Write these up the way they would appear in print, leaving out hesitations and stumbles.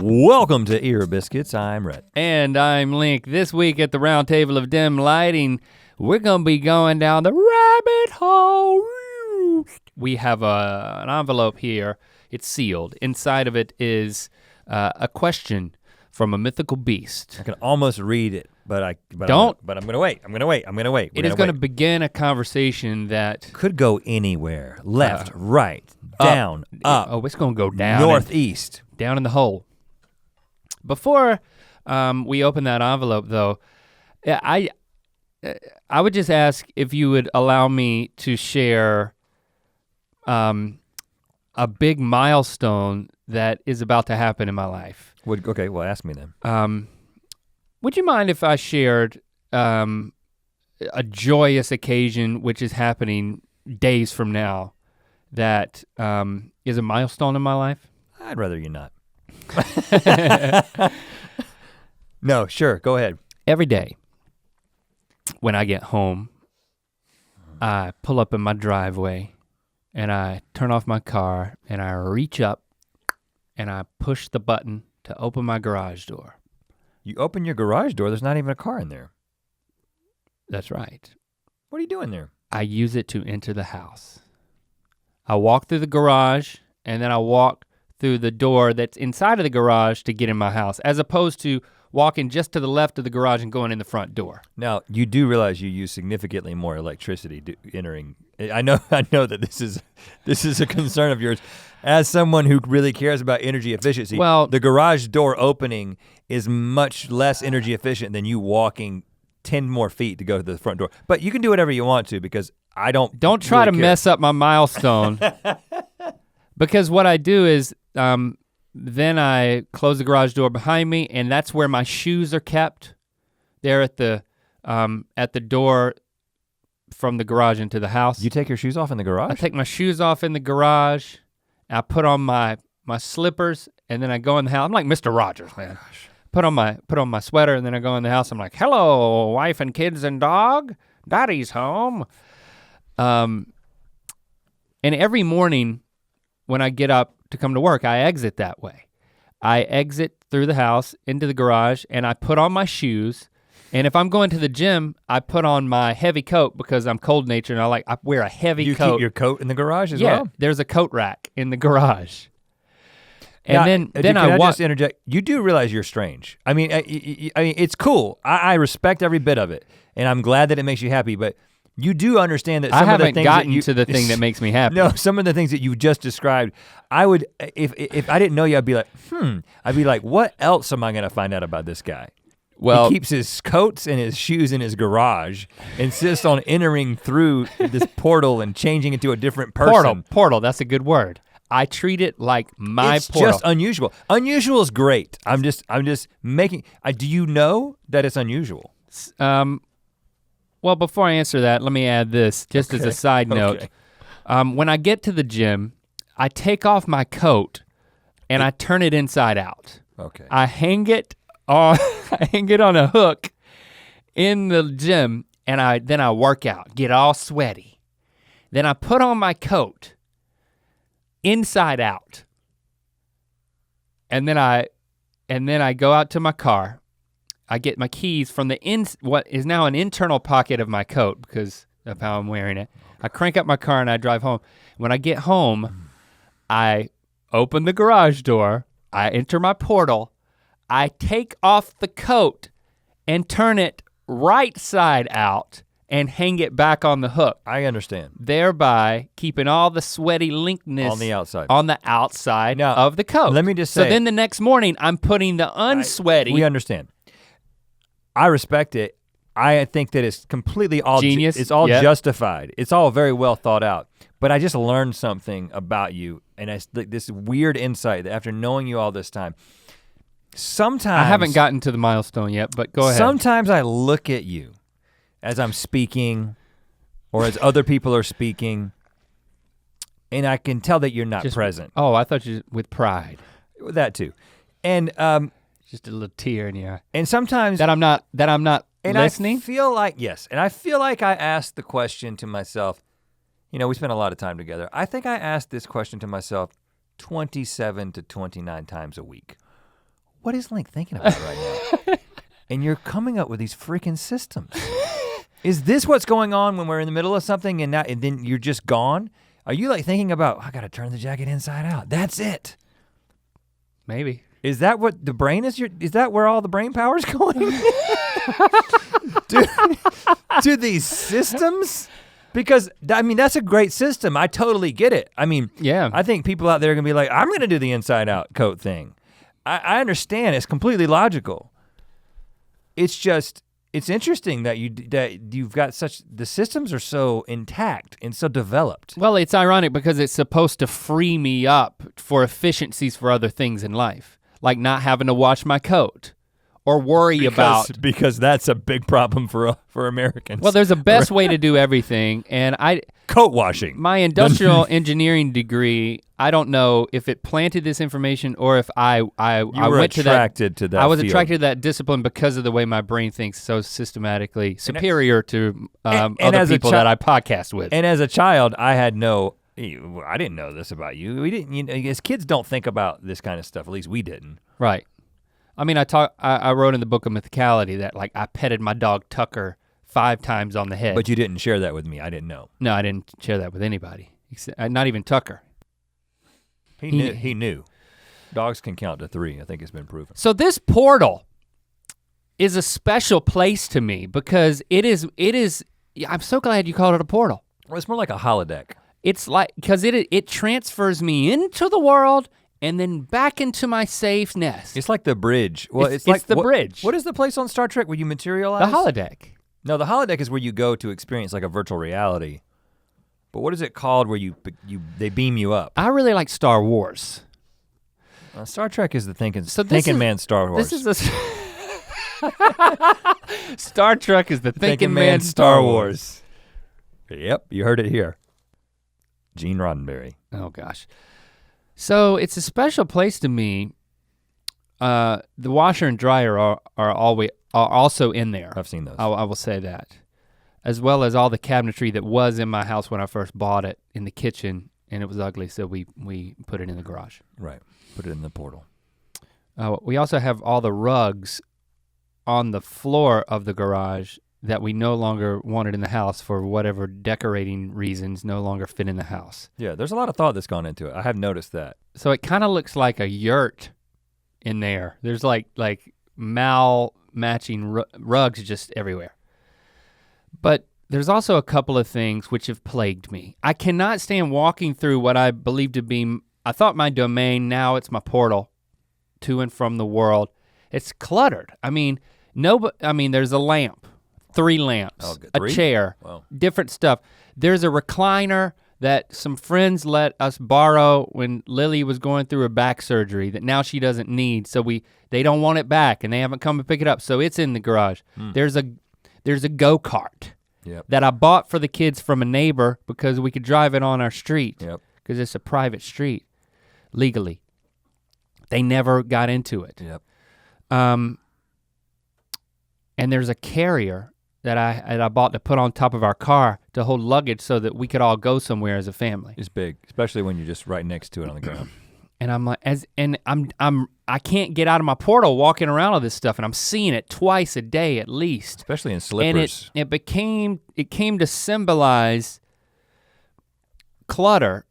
Welcome to Biscuits. I'm Rhett. And I'm Link. This week at the Round Table of Dim Lighting, we're gonna be going down the rabbit hole. We have an envelope here. It's sealed. Inside of it is a question from a mythical beast. I can almost read it, but I'm gonna wait. It is gonna begin a conversation that could go anywhere. Left, right, down, up. Oh, it's gonna go down. Northeast. Down in the hole. Before we open that envelope though, I would just ask if you would allow me to share a big milestone that is about to happen in my life. Okay, well ask me then. Would you mind if I shared a joyous occasion which is happening days from now that is a milestone in my life? I'd rather you not. No, sure, go ahead. Every day when I get home, I pull up in my driveway and I turn off my car and I reach up and I push the button to open my garage door. You open your garage door, there's not even a car in there. That's right. What are you doing there? I use it to enter the house. I walk through the garage and then I walk through the door that's inside of the garage to get in my house, as opposed to walking just to the left of the garage and going in the front door. Now, you do realize you use significantly more electricity entering. I know that this is a concern of yours. As someone who really cares about energy efficiency, well, the garage door opening is much less energy efficient than you walking 10 more feet to go to the front door. But you can do whatever you want to because I don't try really to care. Mess up my milestone. Because what I do is, then I close the garage door behind me and that's where my shoes are kept. They're at the door from the garage into the house. You take your shoes off in the garage? I take my shoes off in the garage, I put on my slippers, and then I go in the house. I'm like Mr. Rogers, man. Put on my sweater and then I go in the house. I'm like, hello, wife and kids and dog, daddy's home. And every morning when I get up to come to work, I exit that way. I exit through the house into the garage and I put on my shoes. And if I'm going to the gym, I put on my heavy coat because I'm cold natured and I wear a heavy coat. You keep your coat in the garage as well? Yeah, there's a coat rack in the garage. And now, then I just interject? You do realize you're strange. I mean, it's cool. I respect every bit of it. And I'm glad that it makes you happy, but you do understand that some of the things I haven't gotten to the thing that makes me happy. No, some of the things that you just described, I would, if I didn't know you, I'd be like, what else am I gonna find out about this guy? Well, he keeps his coats and his shoes in his garage, insists on entering through this portal and changing into a different person. Portal, that's a good word. I treat it like my it's portal. It's just unusual. Unusual is great. I'm just making, do you know that it's unusual? Well, before I answer that, let me add this, just as a side note. When I get to the gym, I take off my coat and I turn it inside out. Okay. I hang it on a hook in the gym and then I work out, get all sweaty. Then I put on my coat inside out. And then I go out to my car. I get my keys from what is now an internal pocket of my coat because of how I'm wearing it. I crank up my car and I drive home. When I get home, I open the garage door, I enter my portal, I take off the coat and turn it right side out and hang it back on the hook. I understand. Thereby keeping all the sweaty linkness on the outside now, of the coat. Let me just say. So then the next morning I'm putting the unsweaty. We understand. I respect it. I think that it's completely all genius. It's all justified. It's all very well thought out. But I just learned something about you, and it's this weird insight that after knowing you all this time, sometimes I haven't gotten to the milestone yet, but go ahead. Sometimes I look at you as I'm speaking, or as other people are speaking, and I can tell that you're not present. Oh, I thought you with pride. That too, and just a little tear in your eye. And sometimes that I'm not listening. I feel like I ask the question to myself, You know, we spent a lot of time together. I think I asked this question to myself 27 to 29 times a week. What is Link thinking about right now? And you're coming up with these freaking systems. Is this what's going on when we're in the middle of something and then you're just gone? Are you like thinking about, I gotta turn the jacket inside out? That's it. Maybe. Is that what the brain is? Is that where all the brain power's going? Do these systems? Because, I mean, that's a great system. I totally get it. I mean, yeah. I think people out there are gonna be like, I'm gonna do the inside out coat thing. I understand, it's completely logical. It's just, it's interesting that you've got the systems are so intact and so developed. Well, it's ironic because it's supposed to free me up for efficiencies for other things in life, like not having to wash my coat or worry about. Because that's a big problem for Americans. Well, there's a best way to do everything, and coat washing. My industrial engineering degree, I don't know if it planted this information or if I went to that. I was attracted to that discipline because of the way my brain thinks so systematically, superior to other people that I podcast with. And as a child, I didn't know this about you. We didn't, as kids don't think about this kind of stuff, at least we didn't. Right. I mean, I wrote in the book of Mythicality that like I petted my dog Tucker 5 times on the head. But you didn't share that with me, I didn't know. No, I didn't share that with anybody, not even Tucker. He knew. Dogs can count to 3, I think it's been proven. So this portal is a special place to me because it is, I'm so glad you called it a portal. Well, it's more like a holodeck. It's like, cause it transfers me into the world and then back into my safe nest. It's like the bridge. Well, it's like the bridge. What is the place on Star Trek where you materialize? The holodeck. No, the holodeck is where you go to experience like a virtual reality. But what is it called where they beam you up? I really like Star Wars. Star Trek is the thinking man Star Wars. This is Star Trek is the thinking man Star Wars. Yep, you heard it here. Gene Roddenberry. Oh gosh. So it's a special place to me. The washer and dryer are also in there. I've seen those. I will say that. As well as all the cabinetry that was in my house when I first bought it in the kitchen, and it was ugly, so we put it in the garage. Right, put it in the portal. We also have all the rugs on the floor of the garage that we no longer wanted in the house for whatever decorating reasons no longer fit in the house. Yeah, there's a lot of thought that's gone into it. I have noticed that. So it kind of looks like a yurt in there. There's like matching rugs just everywhere. But there's also a couple of things which have plagued me. I cannot stand walking through what I believe to be, I thought my domain, now it's my portal to and from the world. It's cluttered. I mean, there's a lamp, 3 lamps, a chair, different stuff. There's a recliner that some friends let us borrow when Lily was going through her back surgery that now she doesn't need, so they don't want it back and they haven't come to pick it up, so it's in the garage. There's a go-kart that I bought for the kids from a neighbor because we could drive it on our street because it's a private street legally. They never got into it. And there's a carrier that I bought to put on top of our car to hold luggage so that we could all go somewhere as a family. It's big, especially when you're just right next to it on the ground. And I'm like, I can't get out of my portal walking around all this stuff, and I'm seeing it twice a day at least. Especially in slippers. And it came to symbolize clutter.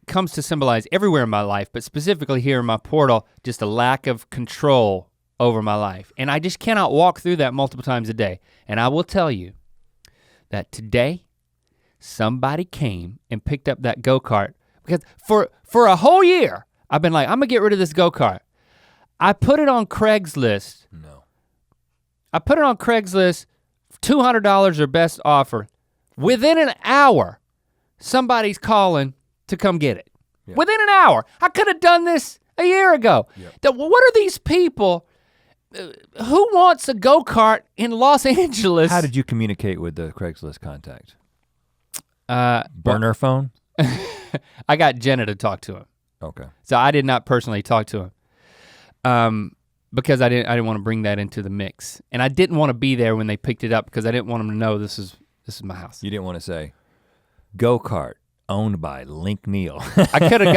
Comes to symbolize everywhere in my life, but specifically here in my portal, just a lack of control over my life. And I just cannot walk through that multiple times a day. And I will tell you that today, somebody came and picked up that go-kart because for a whole year, I've been like, I'm gonna get rid of this go-kart. I put it on Craigslist. No. I put it on Craigslist, $200 or best offer. Within an hour, somebody's calling to come get it. Yeah. Within an hour. I could have done this a year ago. Yep. What are these people, who wants a go-kart in Los Angeles? How did you communicate with the Craigslist contact? Burner phone? I got Jenna to talk to him. Okay. So I did not personally talk to him because I didn't want to bring that into the mix. And I didn't want to be there when they picked it up because I didn't want them to know this is my house. You didn't want to say, Go-kart owned by Link Neal. I could have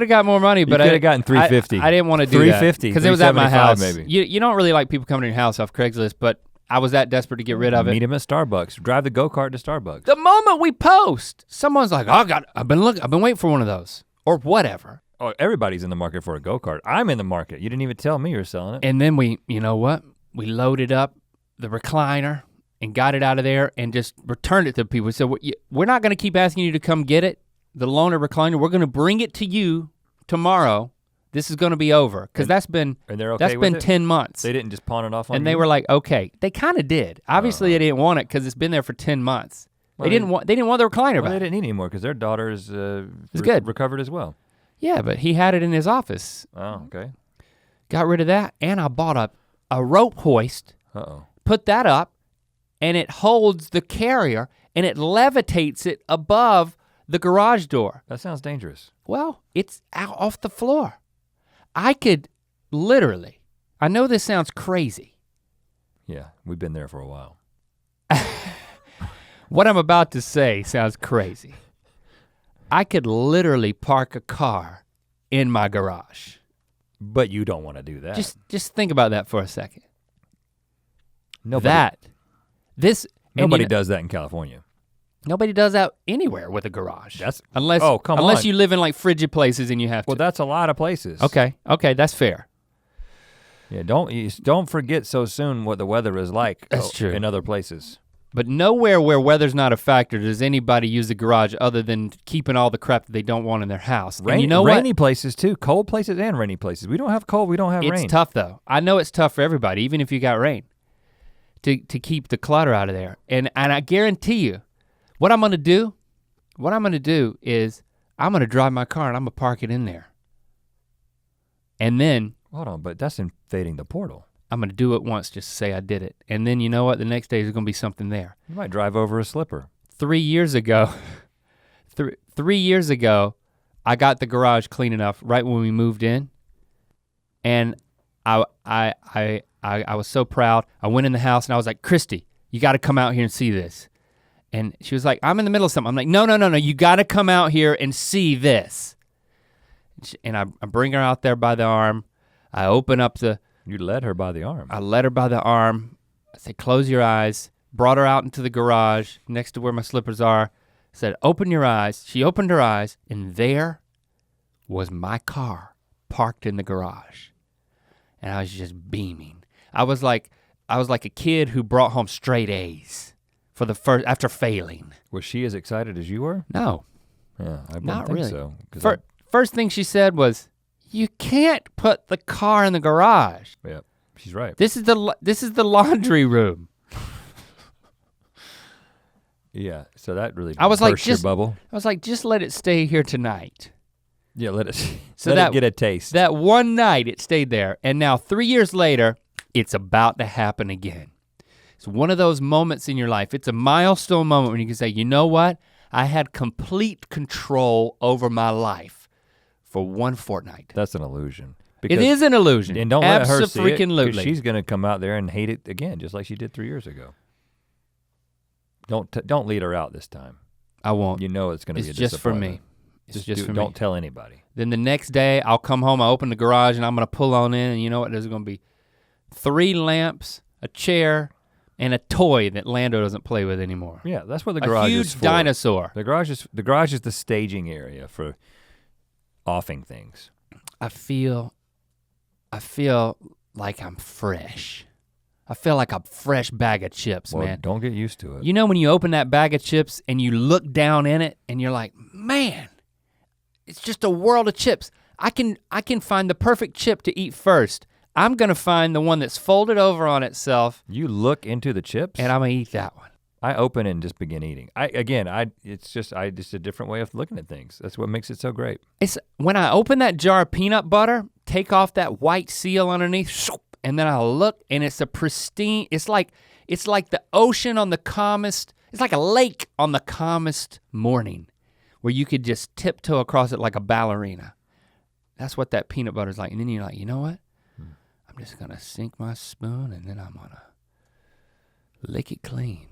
got more money, but I could have gotten $350. I didn't want to do that. $350 because it was at my house. Maybe. You don't really like people coming to your house off Craigslist, but I was that desperate to get rid of it. Meet him at Starbucks. Drive the go-kart to Starbucks. The moment we post, someone's like, I've been waiting for one of those, or whatever. Oh, everybody's in the market for a go-kart. I'm in the market. You didn't even tell me you were selling it. And then you know what? We loaded up the recliner and got it out of there and just returned it to people. So we're not gonna keep asking you to come get it, the loaner recliner. We're gonna bring it to you tomorrow. This is gonna be over, because that's been 10 months. They didn't just pawn it off on you? And they were like, okay. They kind of did. Obviously they didn't want it because it's been there for 10 months. Well, they didn't want the recliner back. They didn't need any more because their daughter is good. Recovered as well. Yeah, but he had it in his office. Oh, okay. Got rid of that, and I bought a rope hoist. Put that up, and it holds the carrier, and it levitates it above the garage door. That sounds dangerous. Well, it's out off the floor. I could literally, I know this sounds crazy. Yeah, we've been there for a while. What I'm about to say sounds crazy. I could literally park a car in my garage. But you don't want to do that. Just think about that for a second. Nobody does that in California. Nobody does that anywhere with a garage. Unless you live in like frigid places and you have to. Well, that's a lot of places. Okay, that's fair. Yeah, don't forget so soon what the weather is like. That's true. In other places. But nowhere where weather's not a factor does anybody use the garage other than keeping all the crap that they don't want in their house. And you know rainy places too, cold places and rainy places. We don't have cold, we don't have rain. It's tough though. I know it's tough for everybody, even if you got rain, to keep the clutter out of there. And I guarantee you, what I'm gonna do is I'm gonna drive my car and I'm gonna park it in there. And then. Hold on, but that's invading the portal. I'm gonna do it once just to say I did it. And then you know what, the next day there's gonna be something there. You might drive over a slipper. 3 years ago, 3 years ago, I got the garage clean enough right when we moved in. And I was so proud. I went in the house and I was like, Christy, you gotta come out here and see this. And she was like, I'm in the middle of something. I'm like, no, you gotta come out here and see this. And I bring her out there by the arm. I open up the. You led her by the arm. I led her by the arm. I said, close your eyes. Brought her out into the garage next to where my slippers are. Said, open your eyes. She opened her eyes and there was my car parked in the garage. And I was just beaming. I was like a kid who brought home straight A's after failing. Was she as excited as you were? No. Yeah, I not think really. So. First thing she said was, you can't put the car in the garage. Yeah, she's right. This is the laundry room. Yeah, so that really burst your bubble. I was like, just let it stay here tonight. Yeah, let it get a taste. That one night it stayed there, and now 3 years later, it's about to happen again. It's one of those moments in your life. It's a milestone moment when you can say, you know what? I had complete control over my life. For one fortnight. That's an illusion. It is an illusion. And don't let her see it, because she's gonna come out there and hate it again, just like she did 3 years ago. Don't lead her out this time. I won't. You know it's gonna be a just for me. It's just for me. Don't tell anybody. Then the next day I'll come home, I open the garage and I'm gonna pull on in and you know what, there's gonna be 3 lamps, a chair, and a toy that Lando doesn't play with anymore. Yeah, that's what the garage is for. A huge dinosaur. The garage is the staging area for offing things. I feel like I'm fresh. I feel like a fresh bag of chips, man. Don't get used to it. You know when you open that bag of chips and you look down in it and you're like, man, it's just a world of chips. I can find the perfect chip to eat first. I'm gonna find the one that's folded over on itself. You look into the chips? And I'm gonna eat that one. I open and just begin eating. It's just a different way of looking at things. That's what makes it so great. It's when I open that jar of peanut butter, take off that white seal underneath, and then I look and it's a pristine, it's like the ocean on the calmest, it's like a lake on the calmest morning where you could just tiptoe across it like a ballerina. That's what that peanut butter is like. And then you're like, you know what? I'm just gonna sink my spoon and then I'm gonna lick it clean.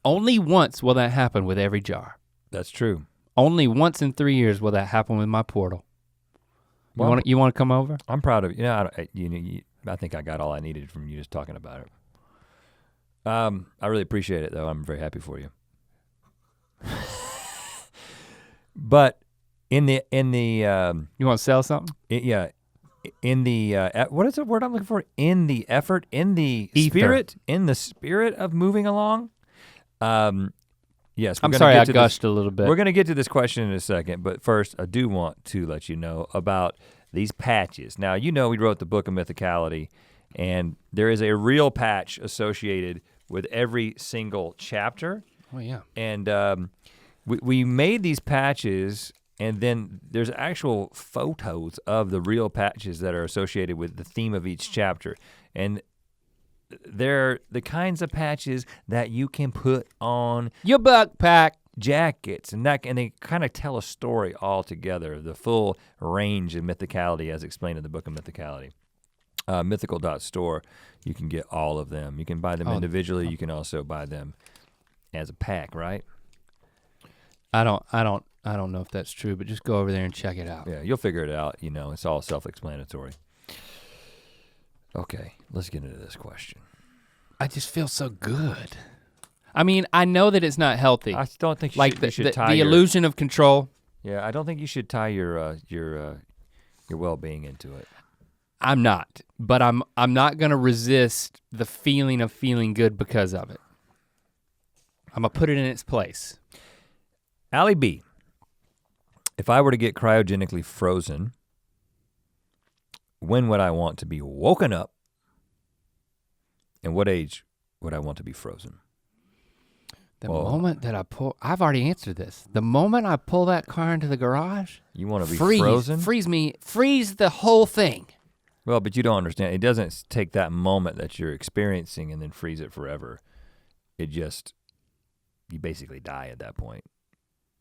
Only once will that happen with every jar. That's true. Only once in 3 years will that happen with my portal. Well, you want to come over? I'm proud of you. I think I got all I needed from you just talking about it. I really appreciate it though. I'm very happy for you. But in the you want to sell something? In the what is the word I'm looking for? In the effort, in the Ether. spirit of moving along. Yes, I'm sorry I gushed a little bit. We're gonna get to this question in a second, but first I do want to let you know about these patches. Now we wrote the book of Mythicality, and there is a real patch associated with every single chapter. Oh yeah. And we made these patches, and then there's actual photos of the real patches that are associated with the theme of each chapter. And they're the kinds of patches that you can put on your backpack, jackets, and they kind of tell a story all together, the full range of Mythicality as explained in the book of Mythicality. Mythical.store, you can get all of them. You can buy them individually, you can also buy them as a pack, right? I don't know if that's true, but just go over there and check it out. Yeah, you'll figure it out, it's all self-explanatory. Okay, let's get into this question. I just feel so good. I mean, I know that it's not healthy. I don't think you should tie the illusion of control. Yeah, I don't think you should tie your well-being into it. I'm not, but I'm not gonna resist the feeling of feeling good because of it. I'm gonna put it in its place. Allie B, if I were to get cryogenically frozen, when would I want to be woken up? And what age would I want to be frozen? The moment that I've already answered this. The moment I pull that car into the garage, you want to be frozen? Freeze the whole thing. Well, but you don't understand. It doesn't take that moment that you're experiencing and then freeze it forever. You basically die at that point.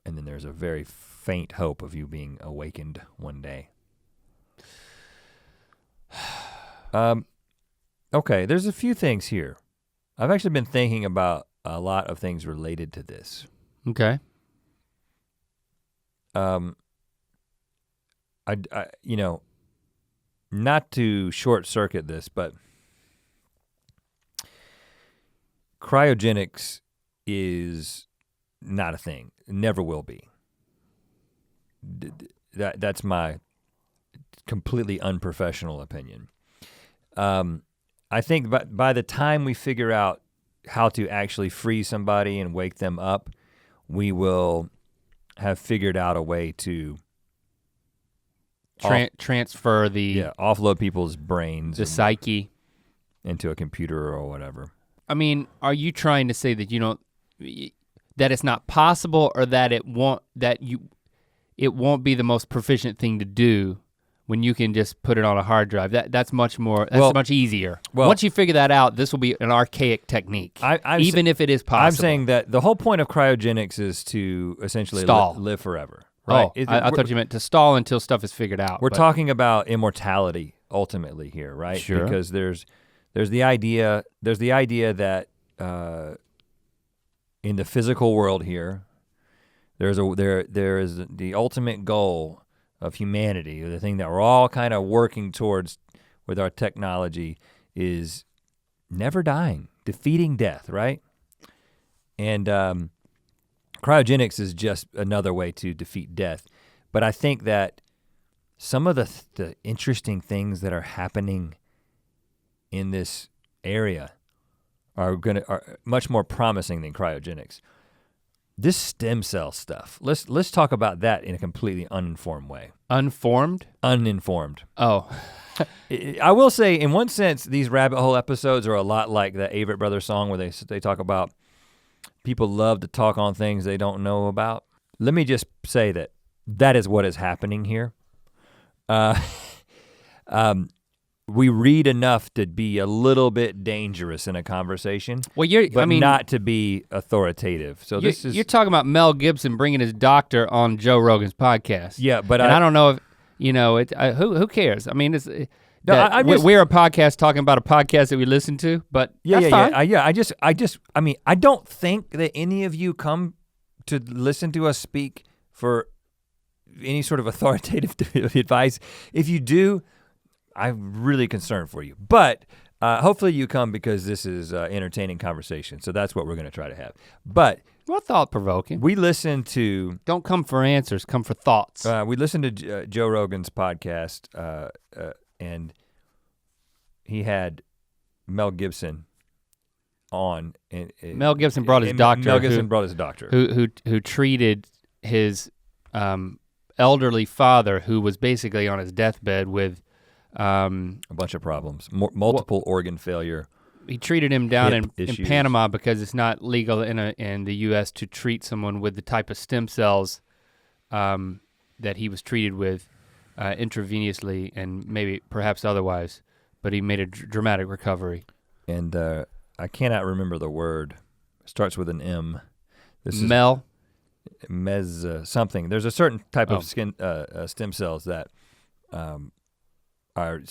And then there's a very faint hope of you being awakened one day. Okay, there's a few things here. I've actually been thinking about a lot of things related to this. Okay. Not to short circuit this, but cryogenics is not a thing. It never will be. That's my completely unprofessional opinion. I think by the time we figure out how to actually freeze somebody and wake them up, we will have figured out a way to transfer offload people's brains, the psyche into a computer or whatever. I mean, are you trying to say that that it's not possible, or that it won't be the most proficient thing to do when you can just put it on a hard drive? That's much easier. Well, once you figure that out, this will be an archaic technique, even if it is possible. I'm saying that the whole point of cryogenics is to essentially live forever. Right? Oh, I thought you meant to stall until stuff is figured out. We're talking about immortality ultimately here, right? Sure. Because there's the idea that in the physical world here, there is the ultimate goal of humanity, the thing that we're all kind of working towards with our technology, is never dying, defeating death, right? And cryogenics is just another way to defeat death. But I think that some of the interesting things that are happening in this area are much more promising than cryogenics. This stem cell stuff, let's talk about that in a completely uninformed way. Uninformed. Oh. I will say, in one sense, these rabbit hole episodes are a lot like the Avett Brothers song where they talk about people love to talk on things they don't know about. Let me just say that is what is happening here. We read enough to be a little bit dangerous in a conversation, not to be authoritative. So you're talking about Mel Gibson bringing his doctor on Joe Rogan's podcast. Yeah, but I don't know if who cares? I mean, No, we're a podcast talking about a podcast that we listen to, but that's fine. I mean, I don't think that any of you come to listen to us speak for any sort of authoritative advice. If you do, I'm really concerned for you. But hopefully you come because this is entertaining conversation. So that's what we're gonna try to have. But well, thought-provoking. We listen to. Don't come for answers, come for thoughts. We listened to Joe Rogan's podcast and he had Mel Gibson on. Mel Gibson brought his doctor. Mel Gibson brought his doctor. Who treated his elderly father who was basically on his deathbed with a bunch of problems, multiple organ failure. He treated him down in Panama because it's not legal in the US to treat someone with the type of stem cells that he was treated with intravenously and maybe perhaps otherwise, but he made a dramatic recovery. And I cannot remember the word. It starts with an M. Something. There's a certain type of stem cells that are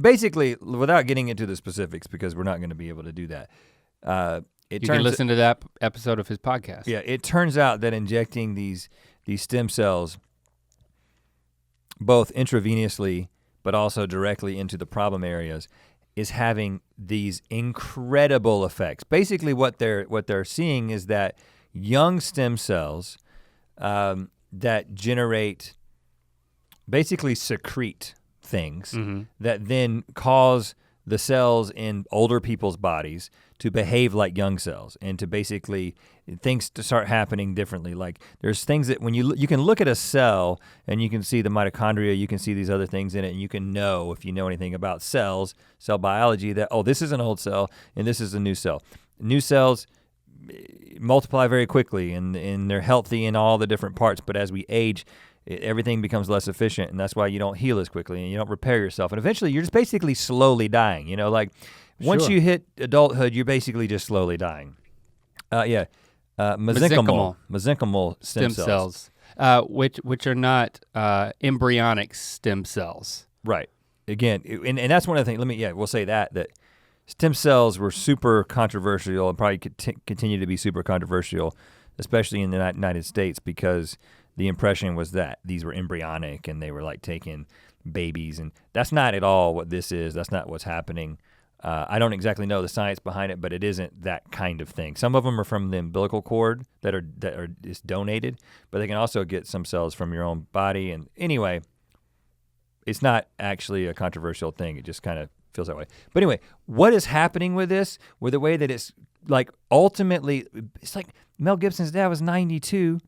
basically, without getting into the specifics because we're not going to be able to do that. You can listen to that episode of his podcast. Yeah, it turns out that injecting these stem cells both intravenously but also directly into the problem areas is having these incredible effects. Basically what they're seeing is that young stem cells that basically secrete things that then cause the cells in older people's bodies to behave like young cells and to basically things to start happening differently. Like there's things that when you can look at a cell and you can see the mitochondria, you can see these other things in it, and you can know if you know anything about cells, cell biology, that this is an old cell and this is a new cell. New cells multiply very quickly and they're healthy in all the different parts, but as we age, everything becomes less efficient, and that's why you don't heal as quickly and you don't repair yourself. And eventually you're just basically slowly dying, once you hit adulthood, you're basically just slowly dying. Mesenchymal stem cells. Which are not embryonic stem cells. Right, again, and that's one of the things, we'll say that stem cells were super controversial and probably continue to be super controversial, especially in the United States, because the impression was that these were embryonic and they were like taking babies, and that's not at all what this is. That's not what's happening. I don't exactly know the science behind it, but it isn't that kind of thing. Some of them are from the umbilical cord that are just donated, but they can also get some cells from your own body. And anyway, it's not actually a controversial thing. It just kind of feels that way. But anyway, what is happening with this, with the way that it's like ultimately, it's like Mel Gibson's dad was 92,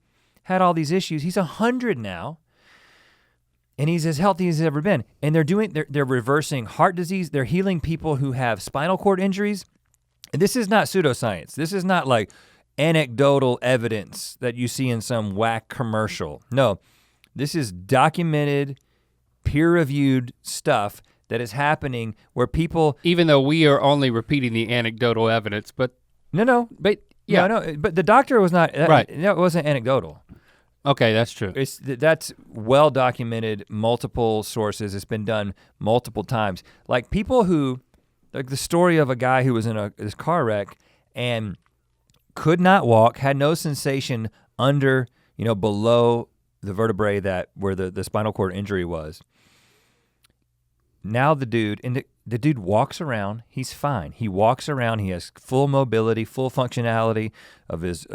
had all these issues. He's 100 now, and he's as healthy as he's ever been. And they're reversing heart disease. They're healing people who have spinal cord injuries. And this is not pseudoscience. This is not like anecdotal evidence that you see in some whack commercial. No, this is documented, peer-reviewed stuff that is happening where people— Even though we are only repeating the anecdotal evidence, but— No, but yeah. No, but the doctor was not— Right. That wasn't anecdotal. Okay, that's true. That's well documented, multiple sources. It's been done multiple times. Like people who, like the story of a guy who was in this car wreck and could not walk, had no sensation under, below the vertebrae where the spinal cord injury was. Now the dude walks around, he's fine. He walks around, he has full mobility, full functionality of his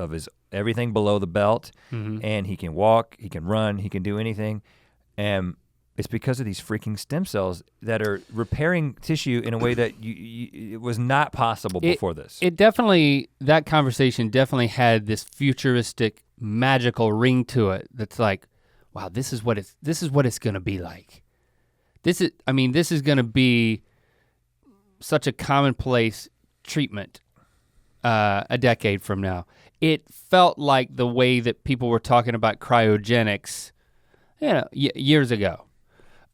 everything below the belt, and he can walk, he can run, he can do anything. And it's because of these freaking stem cells that are repairing tissue in a way that it was not possible before this. That conversation definitely had this futuristic, magical ring to it that's like, wow, this is what it's gonna be like. This is gonna be such a commonplace treatment a decade from now. It felt like the way that people were talking about cryogenics, years ago.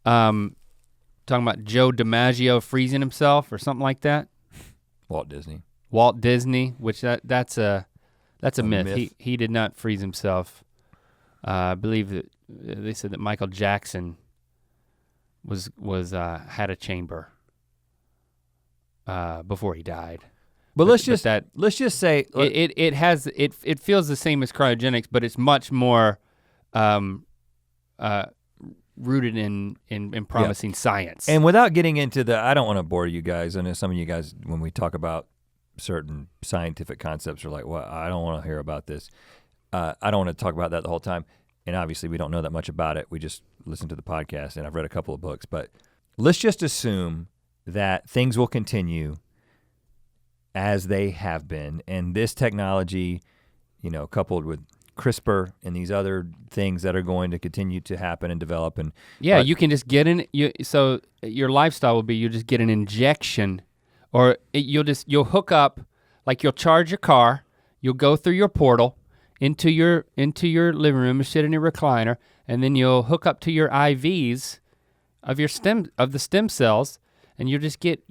Talking about Joe DiMaggio freezing himself or something like that. Walt Disney, which that's a myth. He did not freeze himself. I believe that they said that Michael Jackson had a chamber before he died. But let's just say it feels the same as cryogenics, but it's much more rooted in promising science. And without getting into I don't want to bore you guys. I know some of you guys, when we talk about certain scientific concepts, are like, well, I don't want to hear about this. I don't want to talk about that the whole time. And obviously we don't know that much about it. We just listen to the podcast, and I've read a couple of books. But let's just assume that things will continue as they have been. And this technology, coupled with CRISPR and these other things that are going to continue to happen and develop. And you can just get so your lifestyle will be you just get an injection, or you'll hook up, like you'll charge your car, you'll go through your portal into your living room and sit in your recliner, and then you'll hook up to your IVs of the stem cells, and you just get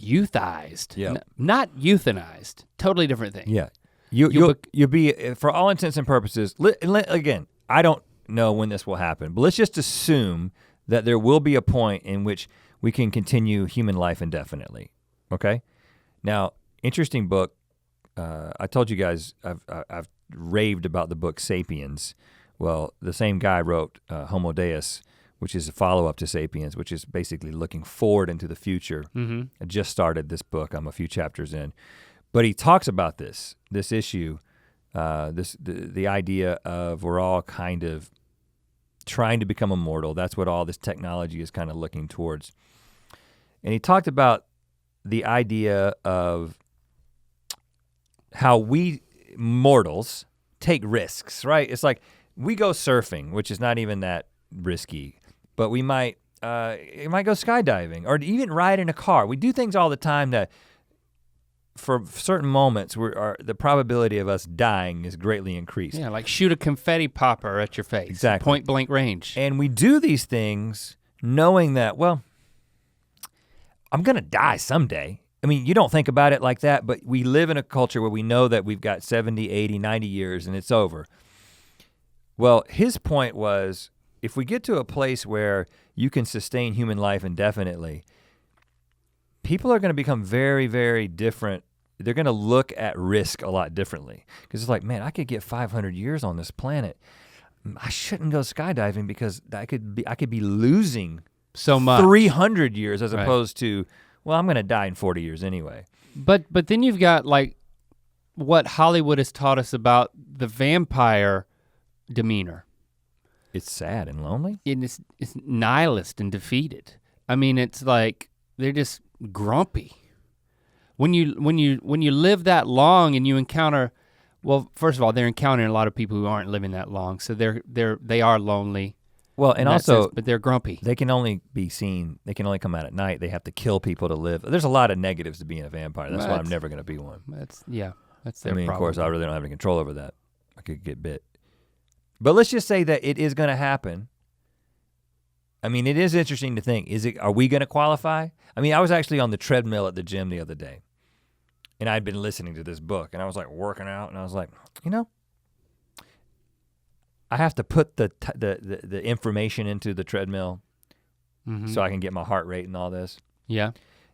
euthized. Yeah. Not euthanized. Totally different thing. Yeah. You'll be, for all intents and purposes, again, I don't know when this will happen, but let's just assume that there will be a point in which we can continue human life indefinitely, okay? Now, interesting book. I told you guys I've raved about the book Sapiens. Well, the same guy wrote Homo Deus, which is a follow-up to Sapiens, which is basically looking forward into the future. Mm-hmm. I just started this book. I'm a few chapters in. But he talks about this issue, the idea of we're all kind of trying to become immortal. That's what all this technology is kind of looking towards. And he talked about the idea of how we mortals take risks, right? It's like we go surfing, which is not even that risky, but we might go skydiving or even ride in a car. We do things all the time that for certain moments the probability of us dying is greatly increased. Yeah, like shoot a confetti popper at your face. Exactly. Point blank range. And we do these things knowing that, well, I'm gonna die someday. I mean, you don't think about it like that, but we live in a culture where we know that we've got 70, 80, 90 years and it's over. Well, his point was, if we get to a place where you can sustain human life indefinitely, people are gonna become very, very different. They're gonna look at risk a lot differently. Because it's like, man, I could get 500 years on this planet. I shouldn't go skydiving because I could be losing so much. 300 years as opposed to, well, I'm gonna die in 40 years anyway. But then you've got like what Hollywood has taught us about the vampire demeanor. It's sad and lonely. It's nihilist and defeated. I mean, it's like they're just grumpy. When you live that long and you encounter, well, first of all, they're encountering a lot of people who aren't living that long, so they are lonely. Well, and also, but they're grumpy. They can only be seen, they can only come out at night. They have to kill people to live. There's a lot of negatives to being a vampire. That's why I'm never gonna be one. That's their problem. Of course, I really don't have any control over that. I could get bit. But let's just say that it is gonna happen. I mean, it is interesting to think, are we gonna qualify? I mean, I was actually on the treadmill at the gym the other day, and I'd been listening to this book, and I was like working out, and I was like, I have to put the information into the treadmill so I can get my heart rate and all this. Yeah.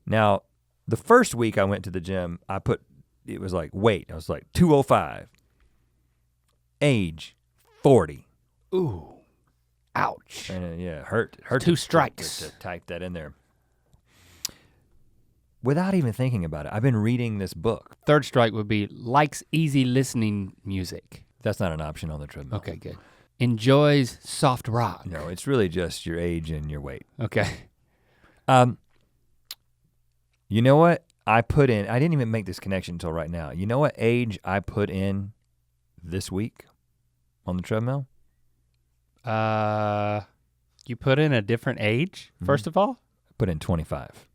Now, the first week I went to the gym, it was like weight, I was like 205. Age, 40. Ooh, ouch. And hurt 2 strikes. To type that in there. Without even thinking about it, I've been reading this book. 3rd strike would be likes easy listening music. That's not an option on the treadmill. Okay, good. Enjoys soft rock. No, it's really just your age and your weight. Okay. You know what I put in? I didn't even make this connection until right now. You know what age I put in this week on the treadmill? You put in a different age, first of all? I put in 25.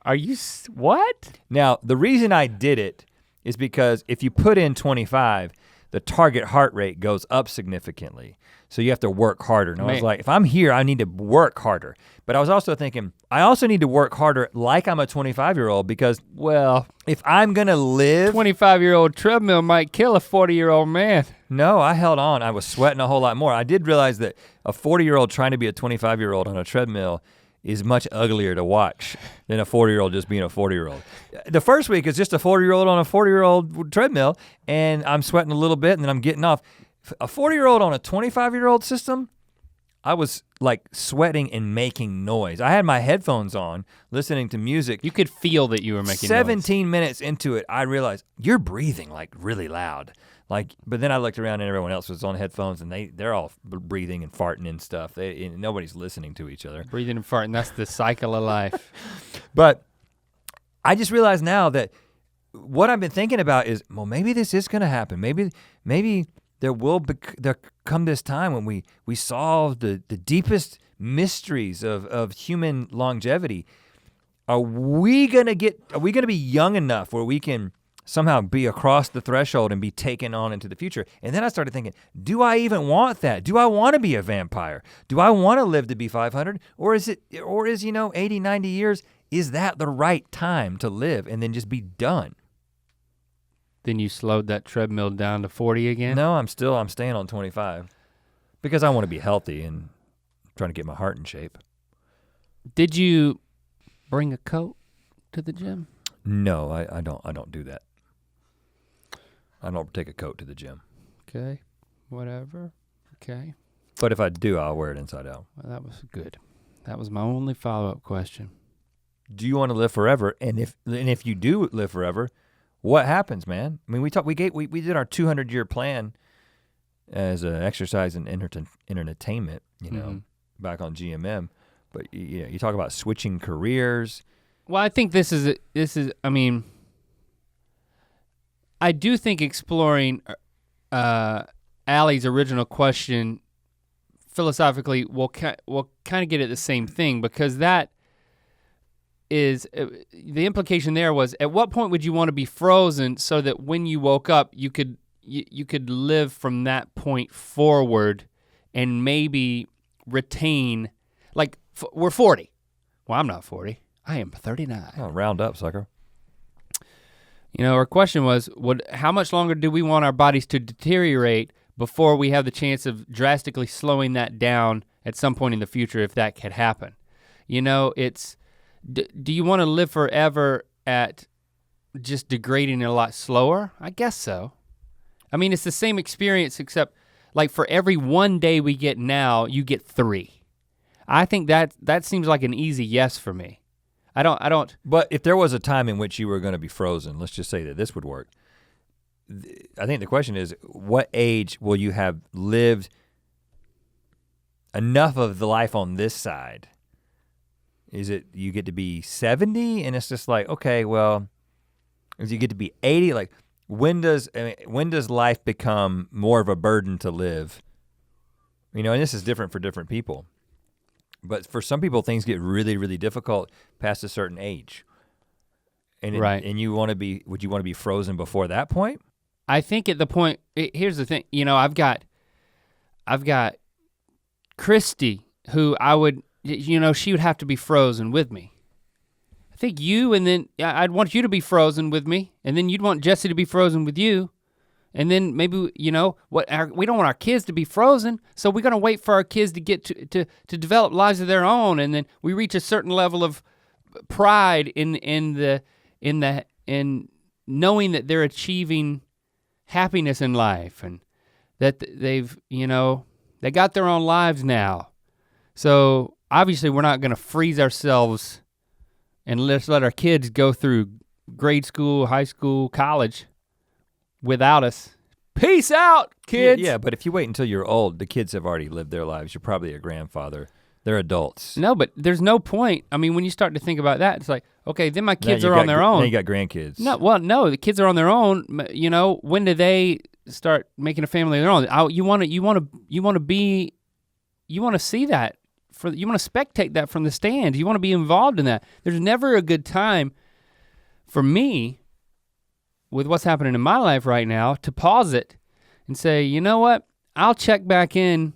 Are you, what? Now, the reason I did it is because if you put in 25, the target heart rate goes up significantly. So you have to work harder. And I was like, if I'm here, I need to work harder. But I was also thinking, I also need to work harder like I'm a 25-year-old because, well, if I'm gonna live. 25-year-old treadmill might kill a 40-year-old man. No, I held on. I was sweating a whole lot more. I did realize that a 40-year-old trying to be a 25-year-old on a treadmill is much uglier to watch than a 40-year-old just being a 40-year-old. The first week is just a 40-year-old on a 40-year-old treadmill, and I'm sweating a little bit, and then I'm getting off. A 40-year-old on a 25-year-old system, I was like sweating and making noise. I had my headphones on, listening to music. You could feel that you were making 17 minutes into it, I realized you're breathing like really loud. Like, but then I looked around and everyone else was on headphones and they're all breathing and farting and stuff. Nobody's listening to each other. Breathing and farting, that's the cycle of life. But I just realized now that what I've been thinking about is, well, maybe this is gonna happen. Maybe there come this time when we solve the deepest mysteries of human longevity. Are we gonna be young enough where we can somehow be across the threshold and be taken on into the future? And then I started thinking, do I even want that? Do I want to be a vampire? Do I want to live to be 500? Or is 80, 90 years, is that the right time to live and then just be done? Then you slowed that treadmill down to 40 again? No, I'm staying on 25 because I want to be healthy and trying to get my heart in shape. Did you bring a coat to the gym? No, I don't do that. I don't take a coat to the gym. Okay, whatever, okay. But if I do, I'll wear it inside out. Well, that was good. That was my only follow-up question. Do you want to live forever? And if you do live forever, what happens, man? I mean, we did our 200-year plan as an exercise and entertainment, back on GMM. But you talk about switching careers. Well, I think this is. I mean, I do think exploring Allie's original question philosophically will kind of get at the same thing, because that is the implication there was, at what point would you want to be frozen so that when you woke up you could live from that point forward and maybe retain, like we're 40. Well, I'm not 40. I am 39. Oh, round up, sucker. Our question was, how much longer do we want our bodies to deteriorate before we have the chance of drastically slowing that down at some point in the future, if that could happen? It's, do you want to live forever at just degrading a lot slower? I guess so. I mean, it's the same experience, except like for every 1 day we get now, you get 3. I think that seems like an easy yes for me. I don't. But if there was a time in which you were gonna be frozen, let's just say that this would work. I think the question is, what age will you have lived enough of the life on this side? Is it you get to be 70 and it's just like, okay, well, as you get to be 80, like when does life become more of a burden to live? And this is different for different people. But for some people, things get really, really difficult past a certain age. And right. And would you want to be frozen before that point? I think at the point, here's the thing, I've got Christy, who I would, she would have to be frozen with me. I think you, and then I'd want you to be frozen with me, and then you'd want Jesse to be frozen with you. And then maybe, we don't want our kids to be frozen, so we're gonna wait for our kids to get to develop lives of their own, and then we reach a certain level of pride in knowing that they're achieving happiness in life, and that they've, they got their own lives now. So obviously we're not gonna freeze ourselves and let's let our kids go through grade school, high school, college without us. Peace out, kids. Yeah, but if you wait until you're old, the kids have already lived their lives. You're probably a grandfather. They're adults. No, but there's no point. I mean, when you start to think about that, it's like, okay, then my kids are on their own. Then you got grandkids. No, the kids are on their own. When do they start making a family of their own? You want to see that. You want to spectate that from the stands. You want to be involved in that. There's never a good time for me, with what's happening in my life right now, to pause it and say, you know what? I'll check back in